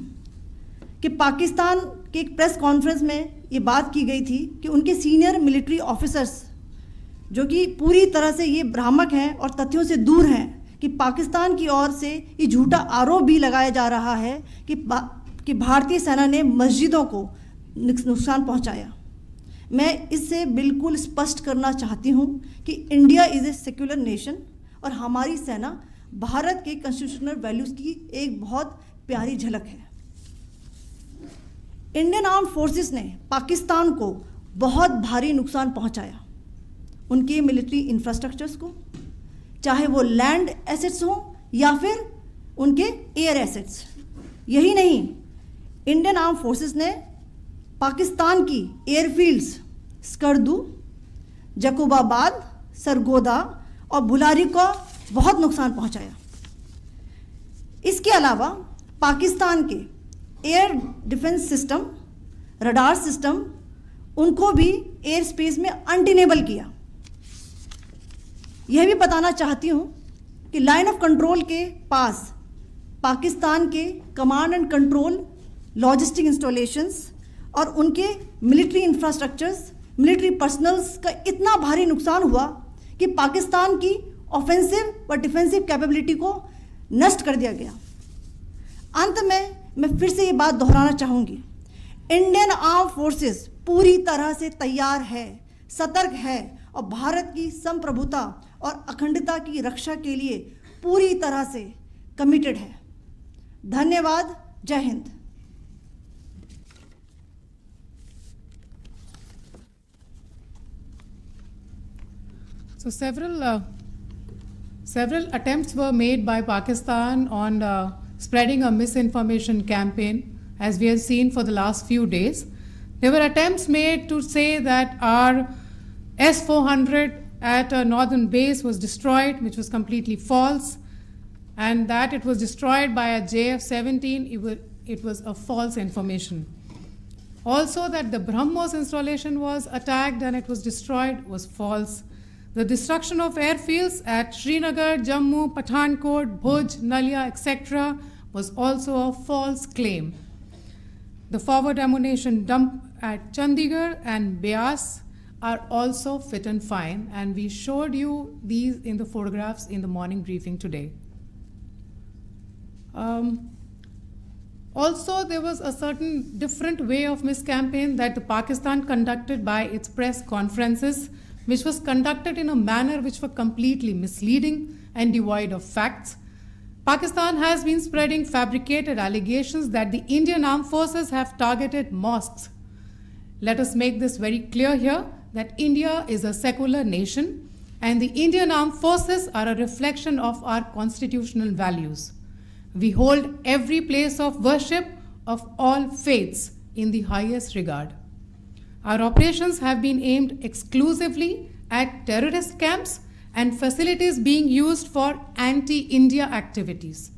कि पाकिस्तान के एक प्रेस कॉन्फ्रेंस में ये बात की गई थी कि उनके सीनियर मिलिट्री ऑफिसर्स जो कि पूरी तरह से ये भ्रामक हैं और तथ्यों से दूर हैं कि पाकिस्तान की ओर से ये झूठा आरोप भी लगाया जा रहा है कि भारतीय सेना ने मस्जिदों को नुकसान पहुंचाया। मैं इससे बिल्कुल स्पष्ट करना चाहती हूं कि India is a secular nation और हमारी सेना भारत के कॉन्स्टिट्यूशनल वैल्यूज़ की एक बहुत प्यारी झलक है। इंडियन आर्म्ड फोर्सेस ने पाकिस्तान को बहुत भारी नुकसान पहुंचाया, उनके मिलिट्री इंफ्रास्ट्रक्चर्स को, चाहे वो लैंड एसेट्स हों या फिर उनके एयर एसेट्स। यही नहीं, इंडियन आर्म फोर्सेस ने पाकिस्तान की एयरफील्ड्स स्कर्दू, जकोबाबाद, सरगोदा और बुलारी को बहुत नुकसान पहुंचाया। इसके अलावा पाकिस्तान के air defence system, radar system, उनको भी एयर स्पेस में अनटेनेबल किया। यह भी बताना चाहती हूँ कि लाइन ऑफ कंट्रोल के पास पाकिस्तान के command and control logistic installations और उनके मिलिट्री इंफ्रास्ट्रक्चर्स, मिलिट्री पर्सनल्स का इतना भारी नुकसान हुआ कि पाकिस्तान की ऑफेंसिव व डिफेंसिव कैपेबिलिटी को नष्ट कर दिया गया। अंत में मैं फिर से ये बात दोहराना चाहूँगी, इंडियन आर्म फोर्सेस पूरी तरह से तैयार है, सतर्क है और भारत की संप्रभुता और अखंडता की रक्षा के लिए पूरी तरह से कमिटेड है। धन्यवाद। जय Hind. So several attempts were made by Pakistan on spreading a misinformation campaign, as we have seen for the last few days. There were attempts made to say that our S-400 at a northern base was destroyed, which was completely false, and that it was destroyed by a JF-17, it was a false information. Also that the BrahMos installation was attacked and it was destroyed was false. The destruction of airfields at Srinagar, Jammu, Pathankot, Bhuj, Nalia, etc. was also a false claim. The forward ammunition dump at Chandigarh and Beas are also fit and fine, and we showed you these in the photographs in the morning briefing today. Also, there was a certain different way of miscampaign that the Pakistan conducted by its press conferences, which was conducted in a manner which were completely misleading and devoid of facts. Pakistan has been spreading fabricated allegations that the Indian armed forces have targeted mosques. Let us make this very clear here that India is a secular nation and the Indian armed forces are a reflection of our constitutional values. We hold every place of worship of all faiths in the highest regard. Our operations have been aimed exclusively at terrorist camps and facilities being used for anti-India activities.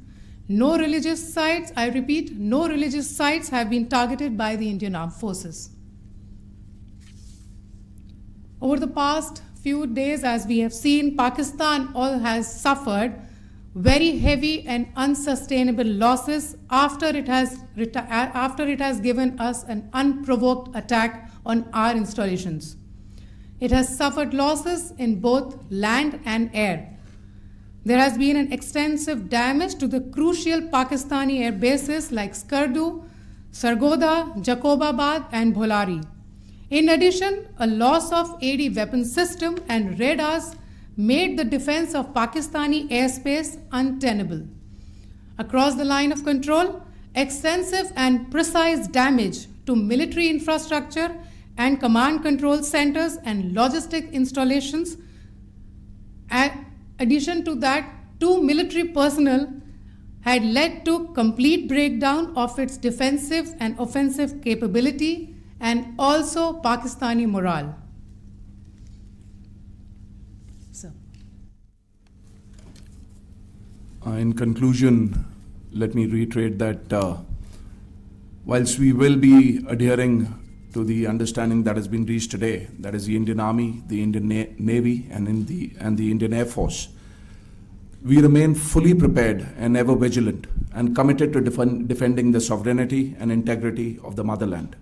No religious sites, I repeat, no religious sites have been targeted by the Indian Armed Forces. Over the past few days, as we have seen, Pakistan has suffered very heavy and unsustainable losses after it has given us an unprovoked attack on our installations. It has suffered losses in both land and air. There has been an extensive damage to the crucial Pakistani air bases like Skardu, Sargodha, Jacobabad, and Bholari. In addition, a loss of AD weapon system and radars made the defense of Pakistani airspace untenable. Across the line of control, extensive and precise damage to military infrastructure and command control centers and logistic installations. In addition to that, 2 military personnel had led to complete breakdown of its defensive and offensive capability and also Pakistani morale. So. In conclusion, let me reiterate that whilst we will be adhering to the understanding that has been reached today, that is the Indian Army, the Indian Navy, and the Indian Air Force, we remain fully prepared and ever vigilant and committed to defending the sovereignty and integrity of the motherland.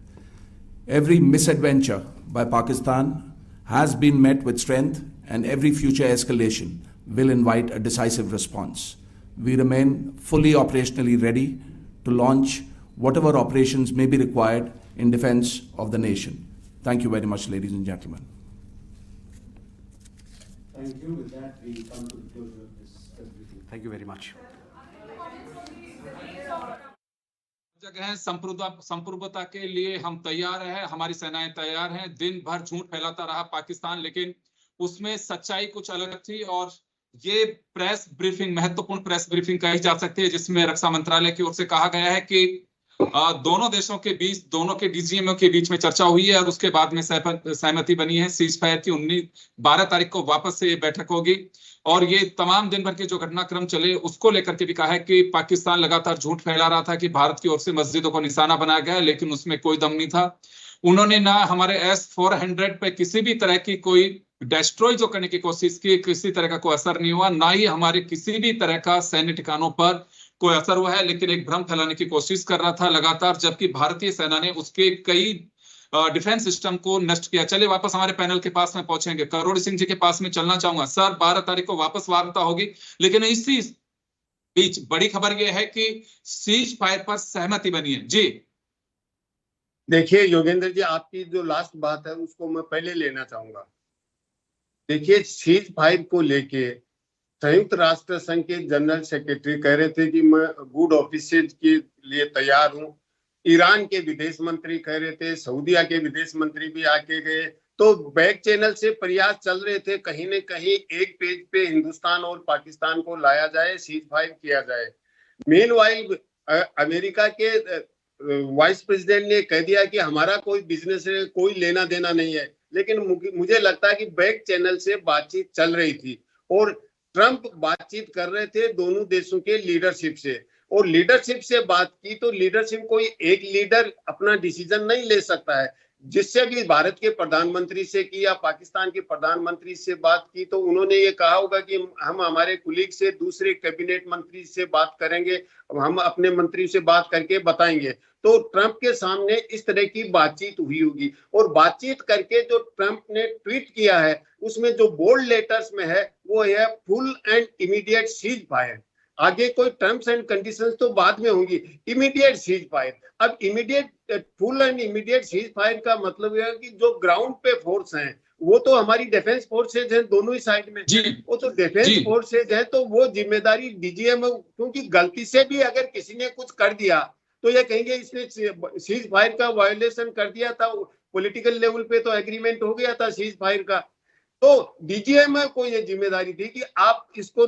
Every misadventure by Pakistan has been met with strength, and every future escalation will invite a decisive response. We remain fully operationally ready to launch whatever operations may be required in defense of the nation. Thank you very much, ladies and gentlemen. Thank you. With that, we come to the closure of this briefing. Thank you very much. जगह संप्रभुता के लिए हम तैयार हैं, हमारी सेनाएं तैयार हैं। दिन भर झूठ फैलाता रहा पाकिस्तान, लेकिन उसमें सच्चाई कुछ अलग थी। और ये प्रेस ब्रीफिंग, महत्वपूर्ण प्रेस ब्रीफिंग कही जा सकती है, जिसमें रक्षा मंत्रालय की ओर से कहा गया है कि दोनों देशों के बीच, दोनों के डीजीएमओ के बीच में चर्चा हुई है और उसके बाद में सहमति बनी है सीज फायर की। 12 तारीख को वापस से ये बैठक होगी और ये तमाम दिन भर के जो घटनाक्रम चले उसको लेकर के भी कहा है कि पाकिस्तान लगातार झूठ फैला रहा था कि भारत की ओर से मस्जिदों को निशाना बनाया गया, लेकिन उसमें कोई दम नहीं था। उन्होंने ना हमारे S-400 पे किसी भी तरह की कोई डिस्ट्रॉय जो करने की कोशिश की, किसी तरह का कोई असर नहीं हुआ, ना ही हमारे किसी भी तरह का सैन्य ठिकानों पर कोई असर हुआ है, लेकिन एक भ्रम फैलाने की कोशिश कर रहा था लगातार, जबकि भारतीय सेना ने उसके कई डिफेंस सिस्टम को नष्ट किया। चलिए वापस हमारे पैनल के पास में पहुंचेंगे, करोड़ी सिंह जी के पास में चलना चाहूंगा। सर, 12 तारीख को वापस वार्ता होगी, लेकिन इसी बीच बड़ी खबर यह है कि सीज फायर पर सहमति बनी है। जी देखिए योगेंद्र जी, आपकी जो लास्ट बात है उसको मैं पहले लेना चाहूंगा। देखिए, सीज फायर को लेके संयुक्त राष्ट्र संघ के जनरल सेक्रेटरी कह रहे थे कि मैं गुड ऑफिसेज के लिए तैयार हूं। ईरान के विदेश मंत्री कह रहे थे, सऊदीया के विदेश मंत्री भी आके गए। तो बैक चैनल से प्रयास चल रहे थे कहीं न कहीं एक पेज पे हिंदुस्तान और पाकिस्तान को लाया जाए, सीज फायर किया जाए। मीनवाइल अमेरिका के वाइस प्रेसिडेंट ने कह दिया कि हमारा कोई बिजनेस है, कोई लेना देना नहीं है। लेकिन मुझे लगता है कि बैक चैनल से बातचीत चल रही थी और ट्रंप बातचीत कर रहे थे दोनों देशों के लीडरशिप से। और लीडरशिप से बात की तो लीडरशिप कोई एक लीडर अपना डिसीजन नहीं ले सकता है। जिससे भी भारत के प्रधानमंत्री से की या पाकिस्तान के प्रधानमंत्री से बात की तो उन्होंने ये कहा होगा कि हम हमारे कुलीग से, दूसरे कैबिनेट मंत्री से बात करेंगे, हम अपने मंत्री से बात करके बताएंगे। तो ट्रंप के सामने इस तरह की बातचीत हुई होगी और बातचीत करके जो ट्रंप ने ट्वीट किया है उसमें जो बोल्ड लेटर्स में है वो है full and immediate cease fire. आगे कोई टर्म्स एंड कंडीशंस तो बाद में होंगी, इमीडिएट सीज फायर। अब immediate, full and immediate cease fire का मतलब यह है कि जो ग्राउंड पे फोर्स हैं वो तो हमारी डिफेंस फोर्सेज हैं दोनों ही साइड में, वो तो डिफेंस फोर्सेज है, तो वो जिम्मेदारी डीजीएम, क्योंकि गलती से भी अगर किसी ने कुछ कर दिया तो ये कहेंगे इसने सीज फायर का वायोलेशन कर दिया था। पॉलिटिकल लेवल पे तो एग्रीमेंट हो गया था सीज फायर का, तो डीजीएम को ये जिम्मेदारी थी कि आप इसको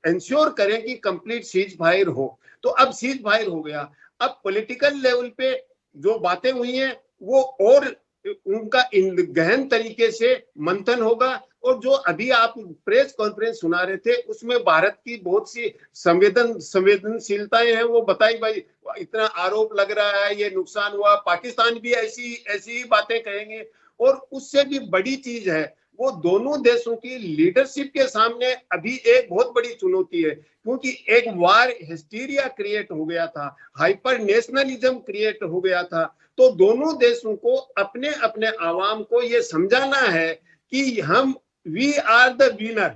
इंश्योर करें कि कंप्लीट सीज फायर हो। तो अब सीज फायर हो गया। अब पॉलिटिकल लेवल पे जो बातें हुई हैं वो और उनका गहन तरीके से मंथन होगा। और जो अभी आप प्रेस कॉन्फ्रेंस सुना रहे थे उसमें भारत की बहुत सी संवेदनशीलताएं हैं, वो बताई भाई इतना आरोप लग रहा है, ये नुकसान हुआ, पाकिस्तान भी ऐसी ही बातें कहेंगे। और उससे भी बड़ी चीज है वो दोनों देशों की लीडरशिप के सामने अभी एक बहुत बड़ी चुनौती है, क्योंकि एक वार हिस्टीरिया क्रिएट हो गया था, हाइपर नेशनलिज्म क्रिएट हो गया था। तो दोनों देशों को अपने अपने आवाम को ये समझाना है कि हम वी आर द विनर।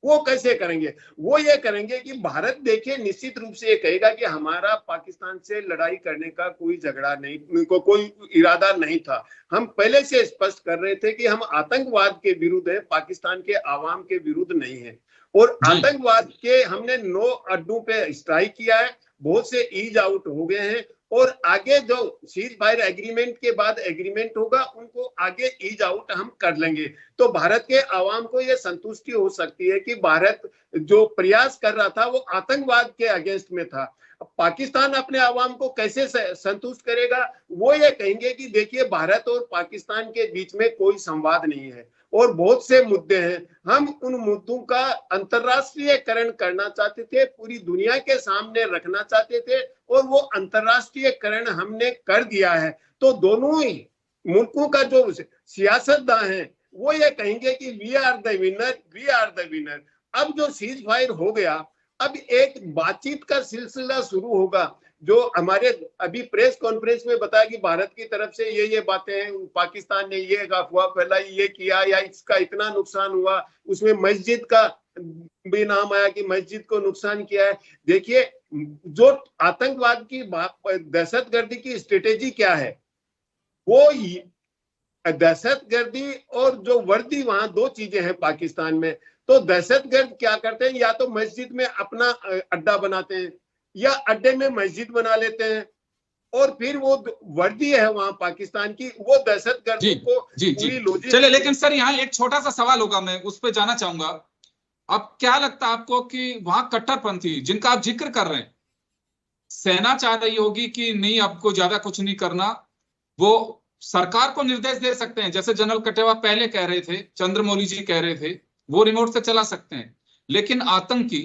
वो कैसे करेंगे? वो ये करेंगे कि भारत देखिए निश्चित रूप से ये कहेगा कि हमारा पाकिस्तान से लड़ाई करने का कोई झगड़ा नहीं, कोई इरादा नहीं था। हम पहले से स्पष्ट कर रहे थे कि हम आतंकवाद के विरुद्ध हैं, पाकिस्तान के आवाम के विरुद्ध नहीं है। और आतंकवाद के हमने 9 अड्डों पे स्ट्राइक किया है, बहुत से ईज आउट हो गए हैं, और आगे जो सीज फायर एग्रीमेंट के बाद एग्रीमेंट होगा उनको आगे ईज आउट हम कर लेंगे। तो भारत के आवाम को यह संतुष्टि हो सकती है कि भारत जो प्रयास कर रहा था वो आतंकवाद के अगेंस्ट में था। पाकिस्तान अपने आवाम को कैसे संतुष्ट करेगा? वो ये कहेंगे कि देखिए भारत और पाकिस्तान के बीच में कोई संवाद नहीं है और बहुत से मुद्दे हैं, हम उन मुद्दों का अंतर्राष्ट्रीयकरण करना चाहते थे, पूरी दुनिया के सामने रखना चाहते थे, और वो अंतर्राष्ट्रीयकरण हमने कर दिया है। तो दोनों ही मुल्कों का जो सियासतदान है वो ये कहेंगे कि we are the winner, we are the winner. अब जो सीज फायर हो गया, अब एक बातचीत का सिलसिला शुरू होगा। जो हमारे अभी प्रेस कॉन्फ्रेंस में बताया कि भारत की तरफ से ये बातें हैं, पाकिस्तान ने ये अफवाह फैलाई, ये किया, या इसका इतना नुकसान हुआ, उसमें मस्जिद का भी नाम आया कि मस्जिद को नुकसान किया है। देखिए जो आतंकवाद की दहशतगर्दी की स्ट्रेटेजी क्या है, वो दहशतगर्दी और जो वर्दी, वहां 2 चीजें हैं पाकिस्तान में। तो दहशतगर्द क्या करते हैं, या तो मस्जिद में अपना अड्डा बनाते हैं या अड्डे में मस्जिद बना लेते हैं, और फिर वो वर्दी है वहां पाकिस्तान की, वो दहशतगर्दों को पूरी लॉजिक। चलिए, लेकिन सर यहाँ एक छोटा सा सवाल होगा, मैं उस पर जाना चाहूंगा। अब क्या लगता है आपको कि वहां कट्टरपंथी जिनका आप जिक्र कर रहे हैं, सेना चाह रही होगी कि नहीं आपको ज्यादा कुछ नहीं करना, वो सरकार को निर्देश दे सकते हैं, जैसे जनरल कटेवा पहले कह रहे थे, चंद्रमौली जी कह रहे थे, वो रिमोट से चला सकते हैं। लेकिन आतंकी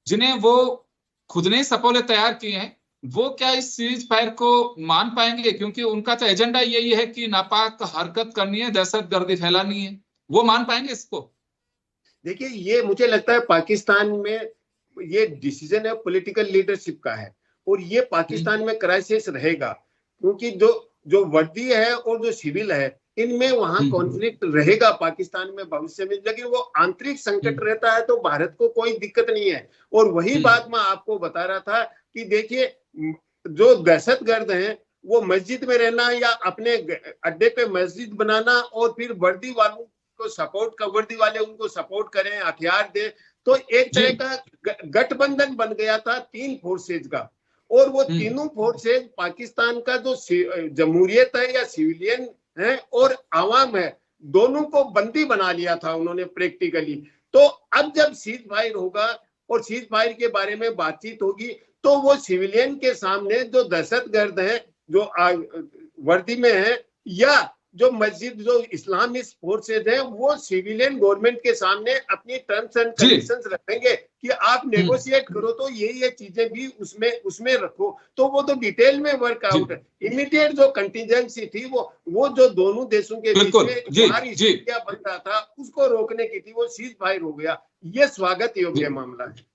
जिन्हें वो खुद ने सपोले तैयार किए हैं, वो क्या इस सीज फायर को मान पाएंगे? क्योंकि उनका तो एजेंडा यही है कि नापाक हरकत करनी है, दहशतगर्दी फैलानी है। वो मान पाएंगे इसको? देखिए, ये मुझे लगता है पाकिस्तान में ये डिसीजन है पॉलिटिकल लीडरशिप का है, और ये पाकिस्तान में क्राइसिस रहेगा, क्योंकि जो वर्दी है और जो सिविल है, इनमें वहां कॉन्फ्लिक्ट रहेगा पाकिस्तान में भविष्य में। लेकिन वो आंतरिक संकट रहता है तो भारत को कोई दिक्कत नहीं है। और वही बात मैं आपको बता रहा था कि देखिए जो दहशतगर्द हैं वो मस्जिद में रहना या अपने अड्डे पे मस्जिद बनाना, और फिर वर्दी वालों को सपोर्ट, वर्दी वाले उनको सपोर्ट करें, हथियार दें, तो एक तरह का गठबंधन बन गया था 3 फोर्सेज का। और वो तीनों फोर्सेज पाकिस्तान का जो जमहूरियत है या सिविलियन है और आवाम है, दोनों को बंदी बना लिया था उन्होंने प्रैक्टिकली। तो अब जब सीज फायर होगा और सीज फायर के बारे में बातचीत होगी, तो वो सिविलियन के सामने जो दहशतगर्द हैं, जो वर्दी में है, या जो मस्जिद, जो इस्लामिस्ट फोर्सेज हैं, वो सिविलियन गवर्नमेंट के सामने अपनी टर्म्स एंड कंडीशंस रखेंगे कि आप नेगोशिएट करो, तो ये चीजें भी उसमें रखो। तो वो तो डिटेल में वर्कआउट है। इमीडिएट जो कंटिजेंसी थी वो जो दोनों देशों के बीच में बाहरी स्थितियां बन रहा था, उसको रोकने की थी, वो सीज फायर हो गया। ये स्वागत योग्य मामला है।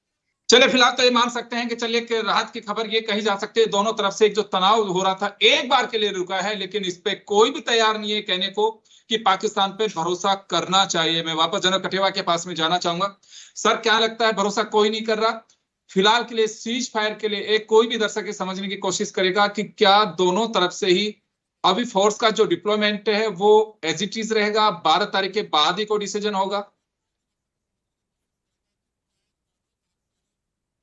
चले, फिलहाल तो ये मान सकते हैं कि चलिए कि राहत की खबर ये कही जा सकती है, दोनों तरफ से एक जो तनाव हो रहा था एक बार के लिए रुका है, लेकिन इस पे कोई भी तैयार नहीं है कहने को कि पाकिस्तान पे भरोसा करना चाहिए। मैं वापस जनरल कठेवा के पास में जाना चाहूंगा। सर, क्या लगता है, भरोसा कोई नहीं कर रहा फिलहाल के लिए सीज फायर के लिए? एक कोई भी दर्शक ये समझने की कोशिश करेगा कि क्या दोनों तरफ से ही अभी फोर्स का जो डिप्लॉयमेंट है वो एज इट इज रहेगा, 12 तारीख के बाद ही कोई डिसीजन होगा?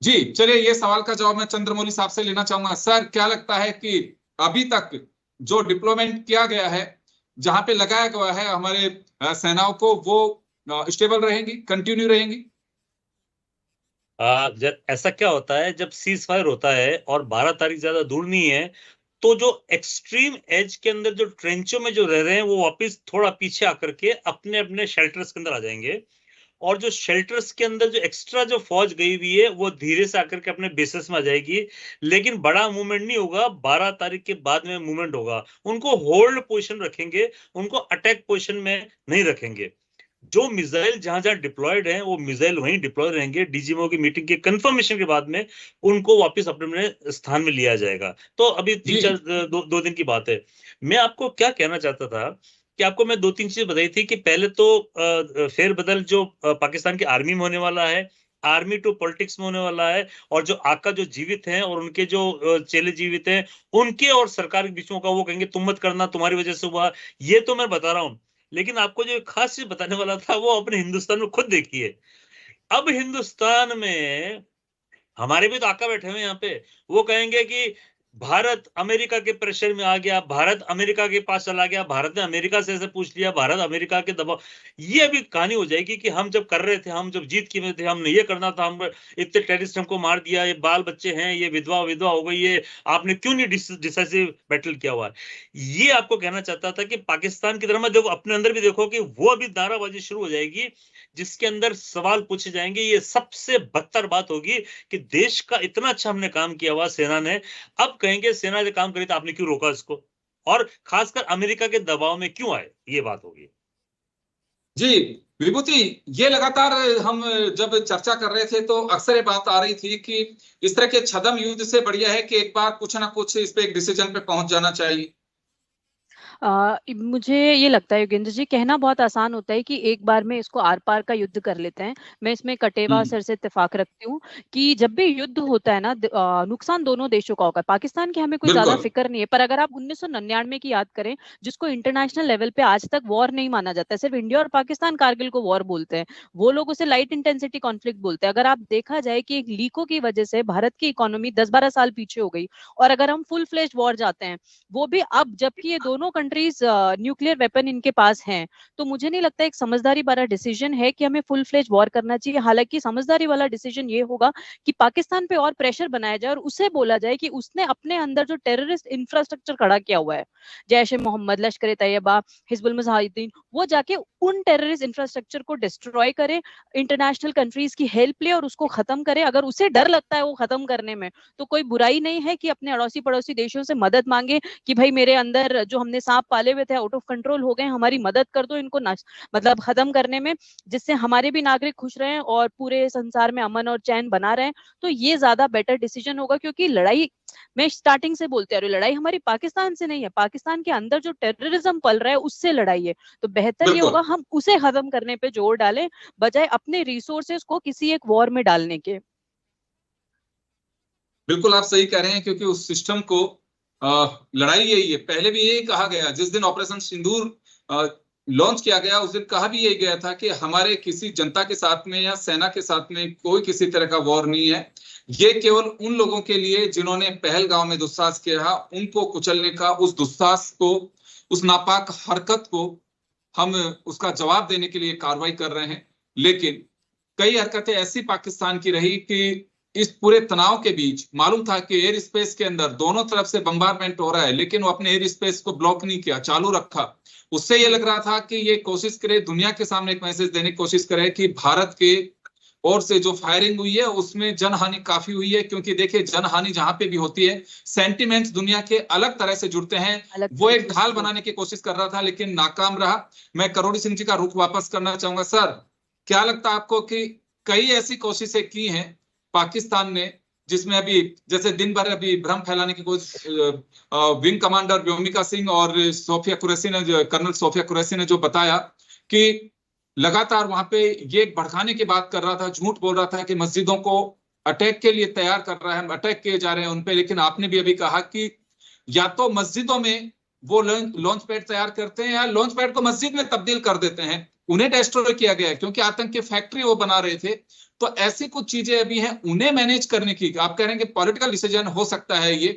जी चलिए, ये सवाल का जवाब मैं चंद्रमौली साहब से लेना चाहूंगा। सर, क्या लगता है कि अभी तक जो डिप्लॉयमेंट किया गया है, जहां पे लगाया गया है हमारे सेनाओं को, वो स्टेबल रहेंगी, कंटिन्यू रहेंगी? ऐसा क्या होता है, जब सीज फायर होता है और 12 तारीख ज्यादा दूर नहीं है, तो जो एक्सट्रीम एज के अंदर जो ट्रेंचों में जो रह रहे हैं, वो वापस थोड़ा पीछे आकर के अपने अपने शेल्टर्स के अंदर आ जाएंगे। और जो शेल्टर्स के अंदर जो एक्स्ट्रा जो फौज गई हुई है, वो धीरे से आकर के अपने बेसिस में आ जाएगी, लेकिन बड़ा मूवमेंट नहीं होगा। 12 तारीख के बाद में मूवमेंट होगा। उनको होल्ड पोजीशन रखेंगे, उनको अटैक पोजीशन में नहीं रखेंगे। जो मिसाइल जहां जहां डिप्लॉयड हैं, वो मिसाइल वहीं डिप्लॉय रहेंगे। डीजीएमओ की मीटिंग के कंफर्मेशन के बाद में उनको वापस अपने अपने स्थान में लिया जाएगा। तो अभी 3-4 दो दिन की बात है। मैं आपको क्या कहना चाहता था कि आपको मैं 2-3 चीजें बताई थी कि पहले तो फेरबदल जो पाकिस्तान की आर्मी में होने वाला है, आर्मी टू पॉलिटिक्स में होने वाला है, और जो आका जो जीवित हैं और उनके जो चेले जीवित हैं, उनके और सरकार के बीच में का वो कहेंगे तुम मत करना, तुम्हारी वजह से हुआ, ये तो मैं बता रहा हूं। लेकिन आपको जो खास चीज बताने वाला था वो अपने हिंदुस्तान में खुद देखिए। अब हिंदुस्तान में हमारे भी तो आका बैठे हुए यहाँ पे, वो कहेंगे कि भारत अमेरिका के प्रेशर में आ गया, भारत अमेरिका के पास चला गया, भारत ने अमेरिका से ऐसे पूछ लिया, भारत अमेरिका के दबाव। ये अभी कहानी हो जाएगी कि हम जब कर रहे थे, हम जब जीत किए थे, हमने ये करना था, हम इतने टेररिस्ट हमको मार दिया, ये बाल बच्चे हैं, ये विधवा हो गई, ये आपने क्यों नहीं डिसाइसिव बैटल किया हुआ है। ये आपको कहना चाहता था कि पाकिस्तान की तरफ में देखो, अपने अंदर भी देखो कि वो अभी नाराबाजी शुरू हो जाएगी, जिसके अंदर सवाल पूछे जाएंगे। ये सबसे बदतर बात होगी कि देश का इतना अच्छा हमने काम किया हुआ सेना ने, अब कहेंगे सेना ने काम करी तो आपने क्यों रोका इसको, और खासकर अमेरिका के दबाव में क्यों आए, ये बात होगी। जी विभूति, ये लगातार हम जब चर्चा कर रहे थे तो अक्सर ये बात आ रही थी कि इस तरह के छद्म युद्ध से बढ़िया है कि एक बार कुछ ना कुछ इस पे एक डिसीजन पे पहुंच जाना चाहिए। मुझे ये लगता है योगेंद्र जी, कहना बहुत आसान होता है कि एक बार में इसको आर पार का युद्ध कर लेते हैं। मैं इसमें कटेवा सर से इत्तेफाक रखती हूँ कि जब भी युद्ध होता है ना, नुकसान दोनों देशों का होगा। पाकिस्तान की हमें कोई ज्यादा फिक्र नहीं है, पर अगर आप 1999 की याद करें, जिसको इंटरनेशनल लेवल पे आज तक वॉर नहीं माना जाता है, सिर्फ इंडिया और पाकिस्तान कारगिल को वॉर बोलते हैं, वो लोग उसे लाइट इंटेंसिटी कॉन्फ्लिक्ट बोलते हैं। अगर आप देखा जाए कि एक लीको की वजह से भारत की इकोनॉमी 10-12 साल पीछे हो गई, और अगर हम फुल फ्लेज वॉर जाते हैं, वो भी अब जबकि ये दोनों कंट्रीज न्यूक्लियर वेपन इनके पास हैं, तो मुझे नहीं लगता एक समझदारी वाला डिसीजन है कि हमें फुल फ्लेज वॉर करना चाहिए। हालांकि समझदारी वाला डिसीजन ये होगा कि पाकिस्तान पे और प्रेशर बनाया जाए और उसे बोला जाए कि उसने अपने अंदर जो टेररिस्ट इंफ्रास्ट्रक्चर खड़ा किया हुआ है, जैश ए मोहम्मद, लश्कर ए तैयबा, हिजबुल मुजाहिदीन, वो जाके उन टेररिस्ट इंफ्रास्ट्रक्चर को डिस्ट्रॉय करे, इंटरनेशनल कंट्रीज की हेल्प ले और उसको खत्म करे। अगर उसे डर लगता है वो खत्म करने में, तो कोई बुराई नहीं है कि अपने अड़ोसी पड़ोसी देशों से मदद मांगे कि भाई मेरे अंदर जो हमने सांप पाले हुए थे आउट ऑफ कंट्रोल हो गए, हमारी मदद कर दो इनको मतलब खत्म करने में, जिससे हमारे भी नागरिक खुश रहें और पूरे संसार में अमन और चैन बना रहे। तो ये ज्यादा बेटर डिसीजन होगा, क्योंकि लड़ाई, मैं स्टार्टिंग से बोलते आ रही हूँ, लड़ाई हमारी पाकिस्तान से नहीं है, पाकिस्तान के अंदर जो टेररिज्म पल रहा है उससे लड़ाई है। तो बेहतर ये होगा हम उसे खत्म करने पे जोर डालें, बजाय अपने रिसोर्सेज को किसी एक वॉर में डालने के। बिल्कुल आप सही कह रहे हैं, क्योंकि उस सिस्टम को लड़ाई यही है। पहले भी यही कहा गया, जिस दिन ऑपरेशन सिंदूर लॉन्च किया गया उस दिन कहा भी यही गया था कि हमारे किसी जनता के साथ में या सेना के साथ में कोई किसी तरह का वॉर नहीं है। ये केवल उन लोगों के लिए जिन्होंने पहलगांव में दुस्साहस किया, उनको कुचलने का, उस दुस्साहस को, उस नापाक हरकत को हम उसका जवाब देने के लिए कार्रवाई कर रहे हैं। लेकिन कई हरकतें ऐसी पाकिस्तान की रही कि इस पूरे तनाव के बीच मालूम था कि एयर स्पेस के अंदर दोनों तरफ से बम्बारमेंट हो रहा है, लेकिन वो अपने एयर स्पेस को ब्लॉक नहीं किया, चालू रखा। उससे ये लग रहा था कि ये कोशिश करे, दुनिया के सामने एक मैसेज देने की कोशिश करे कि भारत के ओर से जो फायरिंग हुई है उसमें जनहानि काफी हुई है। क्योंकि देखिए, जनहानि जहां पे भी होती है, सेंटिमेंट्स दुनिया के अलग तरह से जुड़ते हैं। वो एक ढाल बनाने की कोशिश कर रहा था लेकिन नाकाम रहा। मैं करोड़ी सिंह जी का रुख वापस करना चाहूंगा। सर, क्या लगता है आपको कि कई ऐसी कोशिशें की हैं पाकिस्तान ने जिसमें अभी जैसे दिन भर अभी भ्रम फैलाने की कोशिश विंग कमांडर व्योमिका सिंह और सोफिया कुरैशी ने, कर्नल सोफिया कुरैशी ने जो बताया कि लगातार वहां पे ये भड़काने की बात कर रहा था, झूठ बोल रहा था कि मस्जिदों को अटैक के लिए तैयार कर रहा है, अटैक किए जा रहे हैं उन पे। लेकिन आपने भी अभी कहा कि या तो मस्जिदों में वो लॉन्च पैड तैयार करते हैं या लॉन्च पैड को मस्जिद में तब्दील कर देते हैं। उन्हें डिस्ट्रॉय किया गया है क्योंकि आतंक की फैक्ट्री वो बना रहे थे। तो ऐसी कुछ चीजें अभी हैं, उन्हें मैनेज करने की, आप कह रहे हैं कि पॉलिटिकल डिसीजन हो सकता है ये,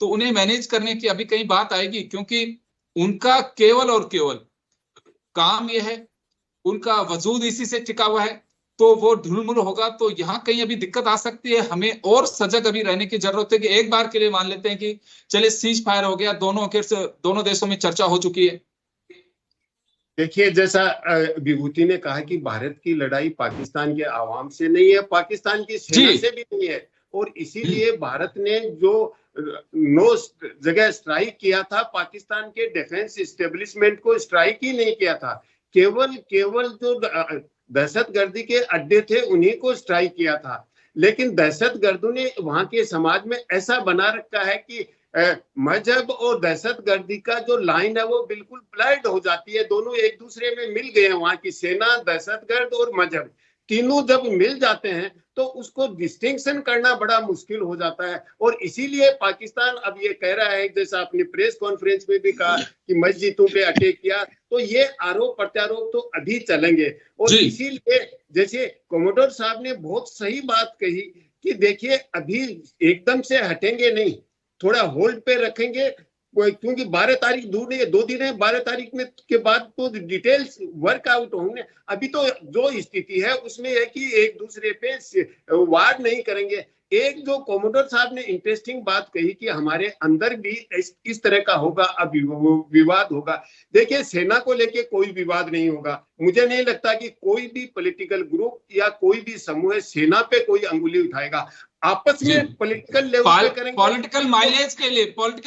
तो उन्हें मैनेज करने की अभी कहीं बात आएगी, क्योंकि उनका केवल और केवल काम यह है, उनका वजूद इसी से टिका हुआ है। तो वो ढुलमुल होगा तो यहाँ कहीं अभी दिक्कत आ सकती है। हमें और सजग अभी रहने की जरूरत है कि एक बार के लिए मान लेते हैं कि चले सीज फायर हो गया, दोनों देशों में चर्चा हो चुकी है। देखिए, जैसा विभूति ने कहा कि भारत की लड़ाई पाकिस्तान के आवाम से नहीं है, पाकिस्तान की सेना से भी नहीं है, और इसीलिए भारत ने जो 9 जगह स्ट्राइक किया था, पाकिस्तान के डिफेंस एस्टेब्लिशमेंट को स्ट्राइक ही नहीं किया था। केवल जो दहशतगर्दी के अड्डे थे उन्हीं को स्ट्राइक किया था। लेकिन दहशतगर्दों ने वहां के समाज में ऐसा बना रखा है कि मजहब और दहशतगर्दी का जो लाइन है वो बिल्कुल ब्लर्ड हो जाती है। दोनों एक दूसरे में मिल गए हैं। वहां की सेना, दहशतगर्द और मजहब तीनों जब मिल जाते हैं तो उसको डिस्टिंक्शन करना बड़ा मुश्किल हो जाता है। और इसीलिए पाकिस्तान अब ये कह रहा है, जैसा आपने प्रेस कॉन्फ्रेंस में भी कहा कि मस्जिदों पे अटैक किया, तो ये आरोप प्रत्यारोप तो अभी चलेंगे। और इसीलिए जैसे कमोडोर साहब ने बहुत सही बात कही कि देखिए अभी एकदम से हटेंगे नहीं, थोड़ा होल्ड पे रखेंगे, क्योंकि 12 तारीख दूर नहीं है, 2 दिन है, 12 तारीख में के बाद तो डिटेल्स वर्कआउट होंगे। अभी तो जो स्थिति है उसमें है कि एक दूसरे पे वार नहीं करेंगे। एक जो कमोडोर साहब ने इंटरेस्टिंग बात कही कि हमारे अंदर भी इस तरह का होगा, अब विवाद होगा। देखिए सेना को लेके कोई विवाद नहीं होगा। मुझे नहीं लगता कि कोई भी पॉलिटिकल ग्रुप या कोई भी समूह सेना पे कोई अंगुली उठाएगा। आपस में पॉलिटिकल लेवल पे करेंगे, पॉलिटिकल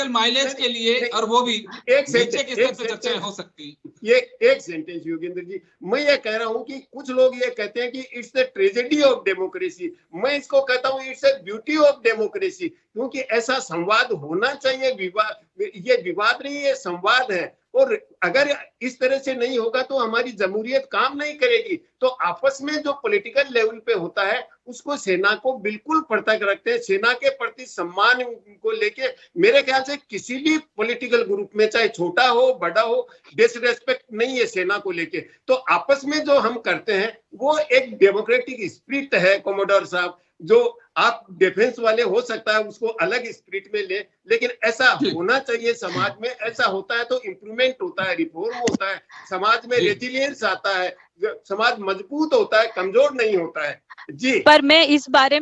माइलेज के लिए और वो भी एक नीचे के स्तर पे चर्चाएं हो सकती है। ये एक सेंटेंस योगेंद्र जी, मैं ये कह रहा हूं कि कुछ लोग ये कहते हैं कि it's the tragedy of democracy, मैं इसको कहता हूं it's the beauty of democracy, क्योंकि ऐसा संवाद होना चाहिए। ये विवाद नहीं, ये संवाद है। और अगर इस तरह से नहीं होगा तो हमारी जमहूरियत काम नहीं करेगी। तो आपस में जो पॉलिटिकल लेवल पे होता है उसको सेना को बिल्कुल पृथक रखते हैं। सेना के प्रति सम्मान को लेके मेरे ख्याल से किसी भी पॉलिटिकल ग्रुप में, चाहे छोटा हो बड़ा हो, डिसरेस्पेक्ट नहीं है सेना को लेके। तो आपस में जो हम करते हैं वो एक डेमोक्रेटिक स्पिरिट है कमोडोर साहब। जो आप डिफेंस वाले हो सकता है उसको अलग स्पिरिट में ले, लेकिन ऐसा होना चाहिए समाज में। ऐसा होता है तो इम्प्रूवमेंट होता है, रिफॉर्म होता है, समाज में रेजिलियंस आता है, समाज मजबूत होता है, कमजोर नहीं होता है। जी, पर मैं इस बारे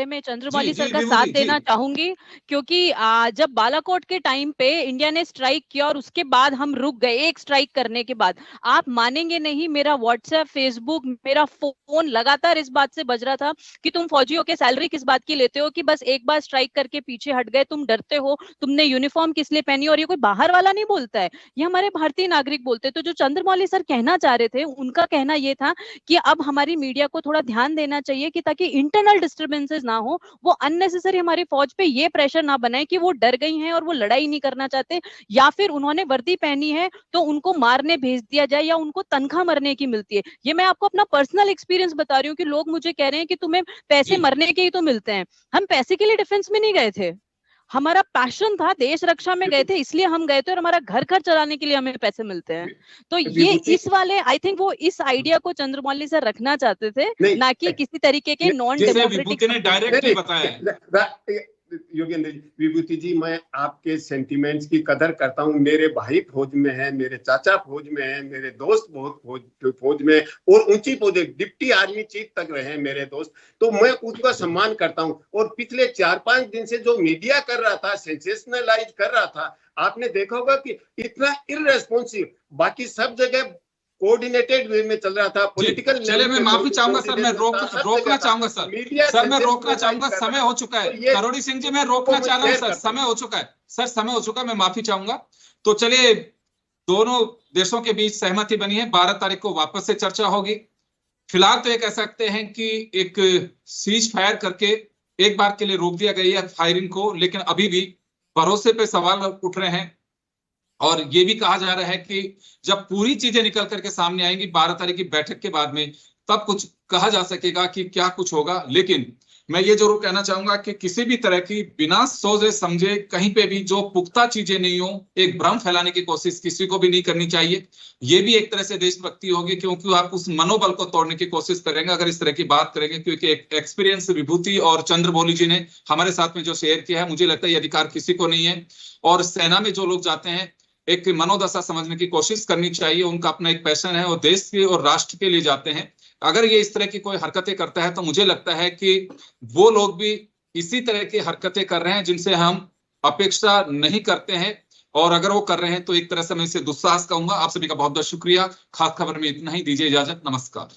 में चंद्रमौली सर का साथ देना चाहूंगी, क्योंकि जब बालाकोट के टाइम पे इंडिया ने स्ट्राइक किया और उसके बाद हम रुक गए, एक स्ट्राइक करने के बाद, आप मानेंगे नहीं, मेरा व्हाट्सएप, फेसबुक, मेरा फोन लगातार इस बात से बज रहा था कि तुम फौजियों के सैलरी किस बात की लेते हो कि बस एक बार स्ट्राइक करके पीछे हट गए, तुम डरते हो, तुमने यूनिफॉर्म किस लिए पहनी। और ये कोई बाहर वाला नहीं बोलता है, ये हमारे भारतीय नागरिक बोलते हैं। तो जो चंद्रमौली सर कहना चाह रहे थे, उनका कहना ये था कि अब हमारी मीडिया को थोड़ा ध्यान देना चाहिए कि ताकि इंटरनल डिस्टर्बेंसेस ना हो, वो अननेसेसरी हमारी फौज पे ये प्रेशर ना बनाए कि वो डर गई हैं और वो लड़ाई नहीं करना चाहते, या फिर उन्होंने वर्दी पहनी है तो उनको मारने भेज दिया जाए या उनको तनख्वाह मरने की मिलती है। ये मैं आपको अपना पर्सनल एक्सपीरियंस बता रही हूँ कि लोग मुझे कह रहे हैं कि तुम्हें पैसे मरने के ही तो मिलते हैं। हम पैसे के लिए डिफेंस में नहीं गए थे, हमारा पैशन था, देश रक्षा में गए थे, इसलिए हम गए थे, और हमारा घर चलाने के लिए हमें पैसे मिलते हैं। तो ये इस वाले आई थिंक वो इस आइडिया को चंद्रमौली सर रखना चाहते थे, ना कि किसी तरीके के नॉन डेमोक्रेटिक। डायरेक्टली बताया योगेंद्र जी, विभूति जी, मैं आपके सेंटिमेंट्स की कदर करता हूँ। मेरे भाई फौज में है, मेरे चाचा फौज में है, मेरे दोस्त बहुत फौज में, और ऊंची पौधे डिप्टी आर्मी चीफ तक रहे मेरे दोस्त, तो मैं उसका सम्मान करता हूँ। और पिछले 4-5 दिन से जो मीडिया कर रहा था, सेंसेशनलाइज कर रहा था, आपने देखा होगा कि इतना इररेस्पॉन्सिव, बाकी सब जगह कोऑर्डिनेटेड वे में चल रहा था। पॉलिटिकल चले, मैं माफी चाहूंगा सर, मैं रोकना चाहूंगा सर, मैं रोकना चाहूंगा, समय हो चुका है। करोड़ी सिंह जी, मैं रोकना चाह रहा हूँ सर, समय हो चुका है सर, समय हो चुका है, मैं माफी चाहूंगा। तो चलिए, दोनों देशों के बीच सहमति बनी है, 12 तारीख को वापस से चर्चा होगी। फिलहाल तो ये कह सकते हैं कि एक सीज फायर करके एक बार के लिए रोक दिया गया है फायरिंग को, लेकिन अभी भी भरोसे पे सवाल उठ रहे हैं। और ये भी कहा जा रहा है कि जब पूरी चीजें निकल करके सामने आएंगी 12 तारीख की बैठक के बाद में, तब कुछ कहा जा सकेगा कि क्या कुछ होगा। लेकिन मैं ये जरूर कहना चाहूंगा कि किसी भी तरह की बिना सोचे समझे कहीं पे भी जो पुख्ता चीजें नहीं हो, एक भ्रम फैलाने की कोशिश किसी को भी नहीं करनी चाहिए। ये भी एक तरह से देशभक्ति होगी, क्योंकि आप उस मनोबल को तोड़ने की कोशिश करेंगे अगर इस तरह की बात करेंगे। क्योंकि एक एक्सपीरियंस विभूति और चंद्रमौली जी ने हमारे साथ में जो शेयर किया है, मुझे लगता है ये अधिकार किसी को नहीं है। और सेना में जो लोग जाते हैं, एक मनोदशा समझने की कोशिश करनी चाहिए। उनका अपना एक पैशन है और देश के और राष्ट्र के लिए जाते हैं। अगर ये इस तरह की कोई हरकतें करता है तो मुझे लगता है कि वो लोग भी इसी तरह की हरकतें कर रहे हैं जिनसे हम अपेक्षा नहीं करते हैं। और अगर वो कर रहे हैं तो एक तरह से मैं इसे दुस्साहस कहूंगा। आप सभी का बहुत बहुत शुक्रिया। खास खबर में इतना ही, दीजिए इजाजत, नमस्कार।